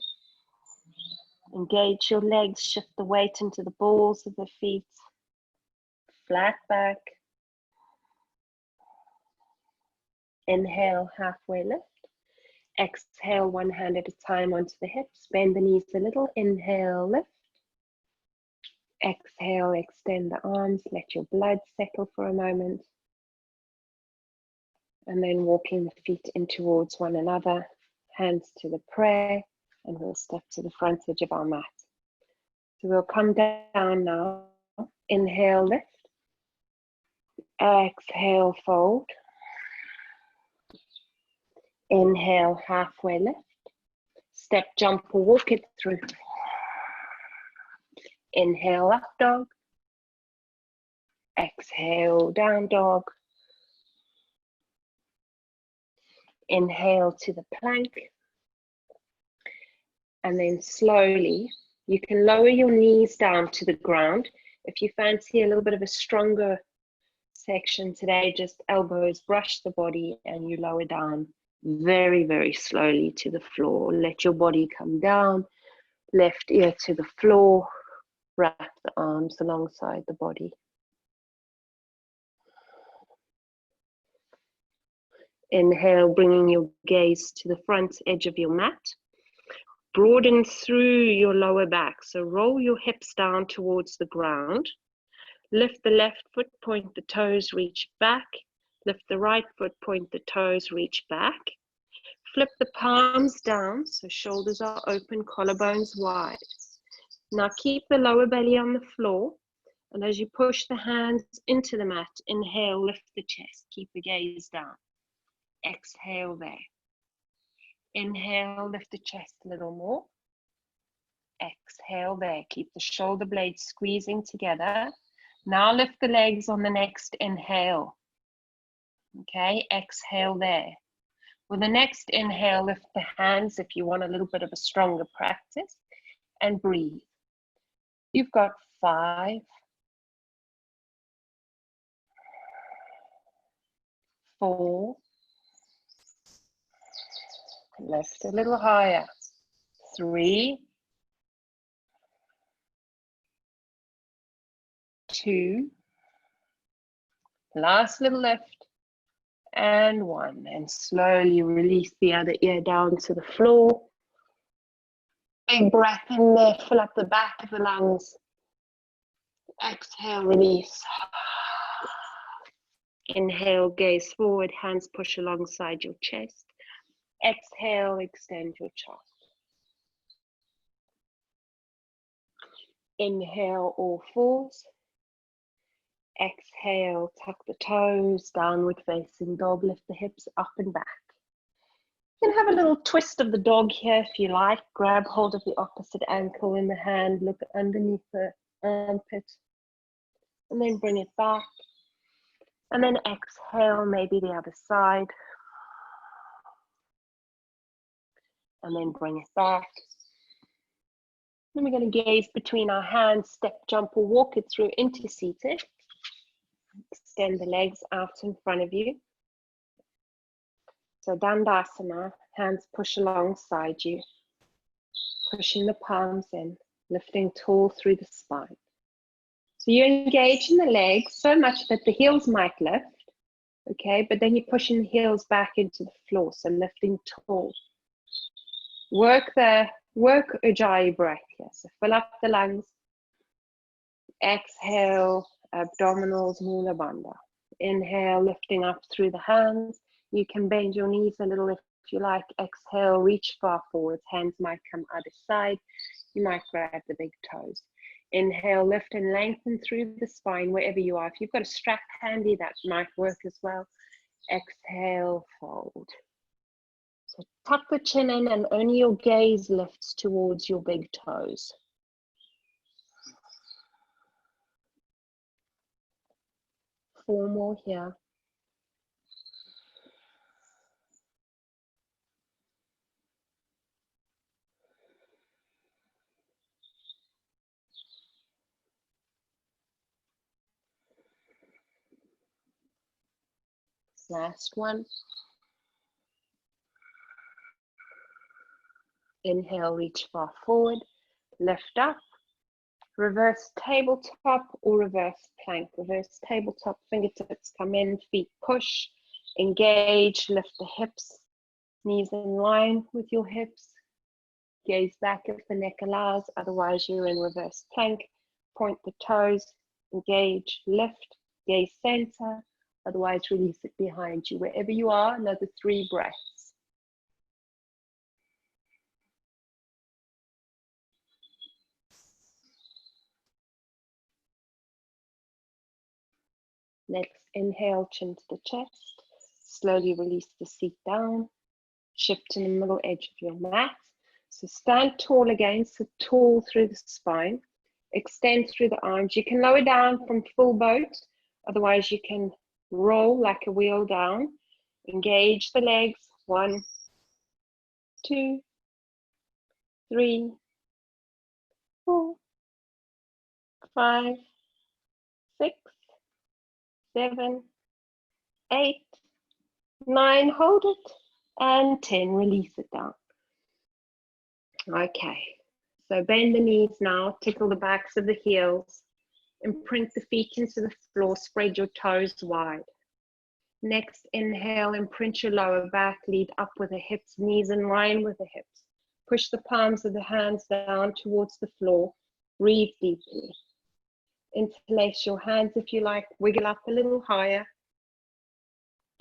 Engage your legs, shift the weight into the balls of the feet. Flat back. Inhale, halfway lift. Exhale, one hand at a time onto the hips. Bend the knees a little. Inhale, lift. Exhale, extend the arms. Let your blood settle for a moment. And then walking the feet in towards one another. Hands to the prayer. And we'll step to the front edge of our mat. So we'll come down now. Inhale, lift. Exhale, fold. Inhale, halfway lift. Step, jump, or walk it through. Inhale, up dog. Exhale, down dog. Inhale to the plank. And then slowly, you can lower your knees down to the ground. If you fancy a little bit of a stronger section today, just elbows brush the body and you lower down very, very slowly to the floor. Let your body come down, left ear to the floor, wrap the arms alongside the body. Inhale, bringing your gaze to the front edge of your mat. Broaden through your lower back, so roll your hips down towards the ground. Lift the left foot, point the toes, reach back. Lift the right foot, point the toes, reach back. Flip the palms down, so shoulders are open, collarbones wide. Now keep the lower belly on the floor, and as you push the hands into the mat, inhale, lift the chest, keep the gaze down. Exhale there. Inhale, lift the chest a little more. Exhale there, keep the shoulder blades squeezing together. Now lift the legs on the next inhale. Okay, exhale there. With the next inhale, lift the hands if you want a little bit of a stronger practice, and breathe. You've got 5, 4, lift a little higher, 3, 2, last little lift, and 1. And slowly release the other ear down to the floor. Big breath in there, fill up the back of the lungs. Exhale, release. Inhale, gaze forward, hands push alongside your chest. Exhale, extend your chest. Inhale, all fours. Exhale, tuck the toes, downward facing dog, lift the hips up and back. You can have a little twist of the dog here if you like. Grab hold of the opposite ankle in the hand, look underneath the armpit, and then bring it back. And then exhale, maybe the other side. And then bring it back. Then we're going to gaze between our hands, step, jump, or walk it through into seated. Extend the legs out in front of you. So Dandasana, hands push alongside you, pushing the palms in, lifting tall through the spine. So you engage in the legs so much that the heels might lift, okay, but then you're pushing the heels back into the floor, so lifting tall. Work Ujjayi breath here, so fill up the lungs. Exhale, abdominals, Mula Bandha. Inhale, lifting up through the hands. You can bend your knees a little if you like. Exhale, reach far forward. Hands might come either side. You might grab the big toes. Inhale, lift and lengthen through the spine wherever you are. If you've got a strap handy, that might work as well. Exhale, fold. So tuck the chin in and only your gaze lifts towards your big toes. Four more here. Last one. Inhale, reach far forward. Lift up, reverse tabletop or reverse plank. Reverse tabletop, fingertips come in, feet push, engage, lift the hips, knees in line with your hips. Gaze back if the neck allows, otherwise you're in reverse plank. Point the toes, engage, lift, gaze center, otherwise release it behind you. Wherever you are, another 3 breaths. Next, inhale, chin to the chest. Slowly release the seat down. Shift to the middle edge of your mat. So stand tall again, sit tall through the spine. Extend through the arms. You can lower down from full boat. Otherwise, you can roll like a wheel down. Engage the legs. 1, 2, 3, 4, 5, 6, 7, 8, 9. Hold it. And 10. Release it down. Okay. So bend the knees now. Tickle the backs of the heels. Imprint the feet into the floor. Spread your toes wide. Next, inhale, imprint your lower back, lead up with the hips, knees in line with the hips. Push the palms of the hands down towards the floor. Breathe deeply. Interlace your hands if you like, wiggle up a little higher.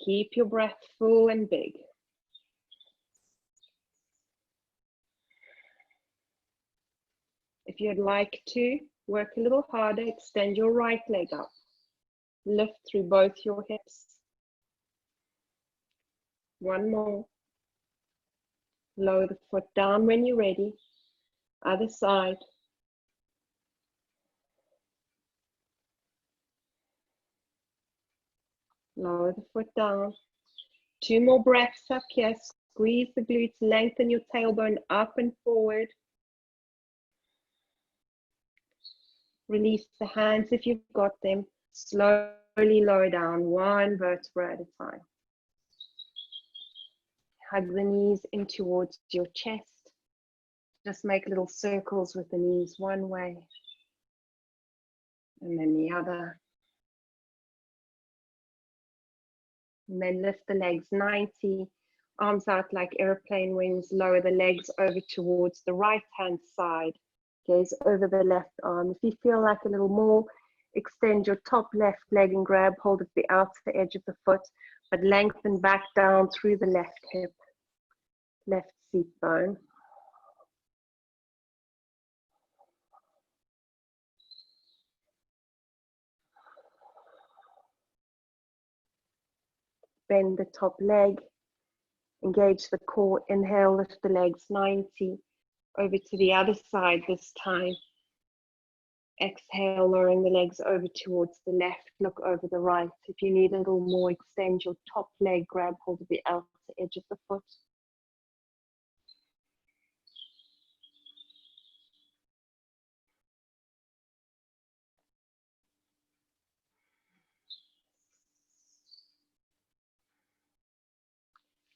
Keep your breath full and big. If you'd like to, work a little harder, extend your right leg up. Lift through both your hips. 1 more. Lower the foot down when you're ready. Other side. Lower the foot down. 2 more breaths up here. Squeeze the glutes, lengthen your tailbone up and forward. Release the hands if you've got them. Slowly lower down, 1 vertebra at a time. Hug the knees in towards your chest. Just make little circles with the knees one way and then the other. And then lift the legs 90, arms out like airplane wings. Lower the legs over towards the right hand side. Gaze over the left arm. If you feel like a little more, extend your top left leg and grab hold of the outer edge of the foot, but lengthen back down through the left hip, left seat bone. Bend the top leg, engage the core. Inhale, lift the legs 90, over to the other side this time. Exhale, lowering the legs over towards the left, look over the right. If you need a little more, extend your top leg, grab hold of the outer edge of the foot.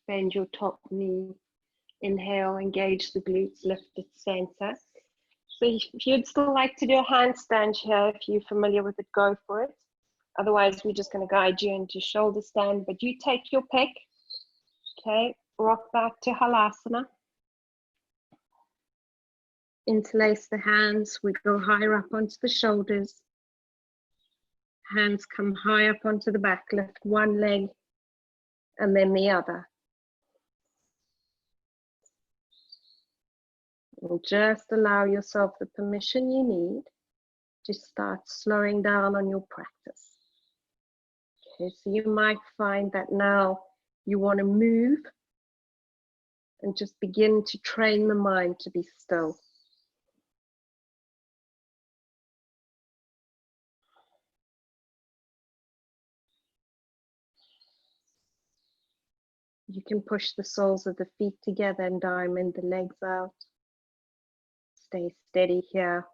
Bend your top knee. Inhale, engage the glutes, lift it center. So if you'd still like to do a handstand here, if you're familiar with it, go for it. Otherwise, we're just going to guide you into shoulder stand, but you take your pick. Okay, rock back to Halasana. Interlace the hands, we go higher up onto the shoulders. Hands come high up onto the back, lift one leg and then the other. And just allow yourself the permission you need to start slowing down on your practice. Okay, so you might find that now you want to move and just begin to train the mind to be still. You can push the soles of the feet together and diamond the legs out. Stay steady here.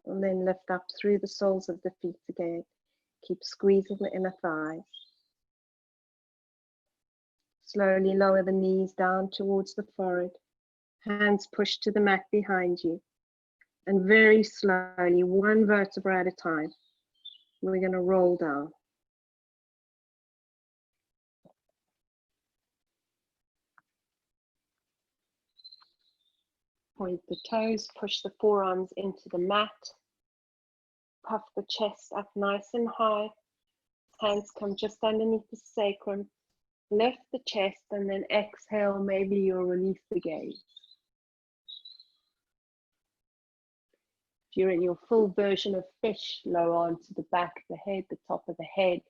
And then lift up through the soles of the feet again. Keep squeezing the inner thighs. Slowly lower the knees down towards the forehead. Hands push to the mat behind you. And very slowly, one vertebra at a time, we're going to roll down. Point the toes, push the forearms into the mat. Puff the chest up nice and high. Hands come just underneath the sacrum. Lift the chest and then exhale. Maybe you'll release the gaze. If you're in your full version of fish, lower onto the back of the head, the top of the head.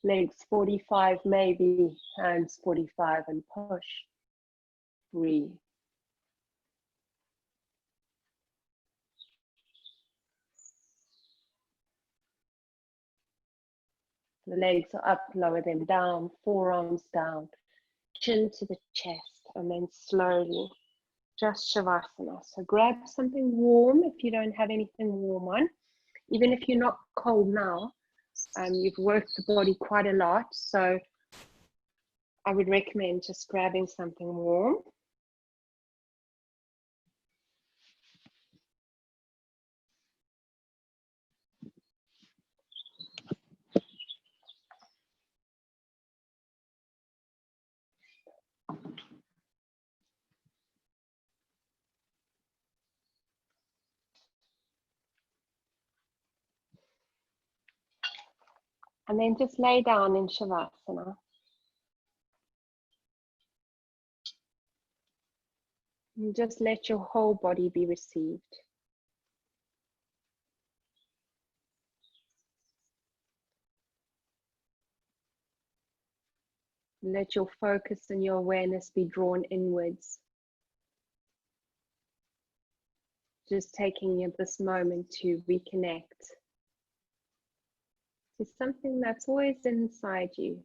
Legs 45 maybe, hands 45 and push. Breathe. The legs are up, lower them down, forearms down, chin to the chest, and then slowly, just Shavasana. So grab something warm if you don't have anything warm on. Even if you're not cold now, you've worked the body quite a lot, so I would recommend just grabbing something warm. And then just lay down in Shavasana. And just let your whole body be received. Let your focus and your awareness be drawn inwards. Just taking this moment to reconnect to something that's always inside you.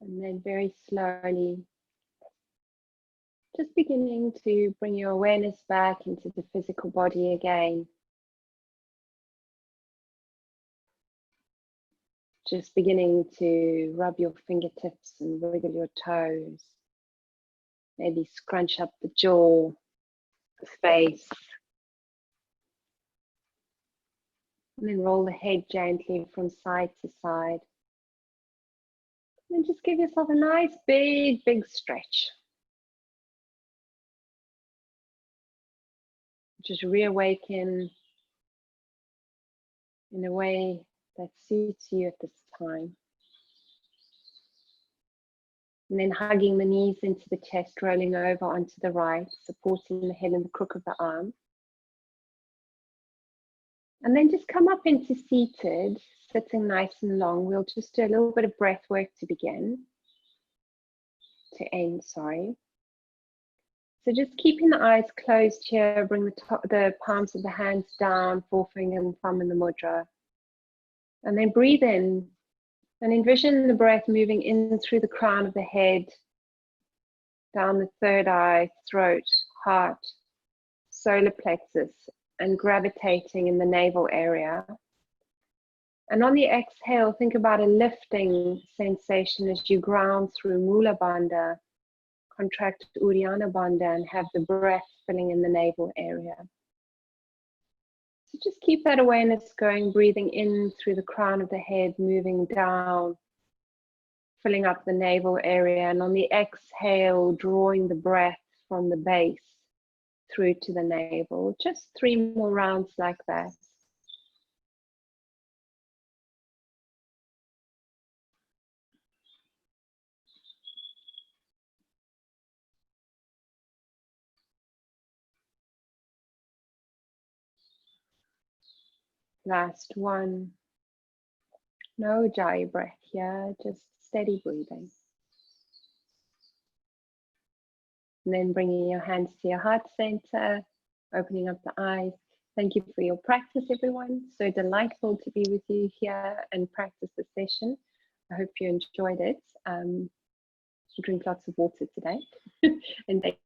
And then very slowly, just beginning to bring your awareness back into the physical body again. Just beginning to rub your fingertips and wiggle your toes. Maybe scrunch up the jaw, the face. And then roll the head gently from side to side. And just give yourself a nice big stretch. Just reawaken in a way that suits you at this time. And then hugging the knees into the chest, rolling over onto the right, supporting the head and the crook of the arm. And then just come up into seated, sitting nice and long. We'll just do a little bit of breath work to begin, to end, sorry. So just keeping the eyes closed here, bring the palms of the hands down, forefinger and thumb in the mudra. And then breathe in and envision the breath moving in through the crown of the head, down the third eye, throat, heart, solar plexus, and gravitating in the navel area. And on the exhale, think about a lifting sensation as you ground through Mula Bandha, contract Uddiyana Bandha, and have the breath filling in the navel area. So just keep that awareness going, breathing in through the crown of the head, moving down, filling up the navel area, and on the exhale, drawing the breath from the base through to the navel. Just 3 more rounds like that. Last one. No ujjayi breath here, just steady breathing. And then bringing your hands to your heart center, opening up the eyes. Thank you for your practice, everyone. So delightful to be with you here and practice the session. I hope you enjoyed it. Drink lots of water today. And thank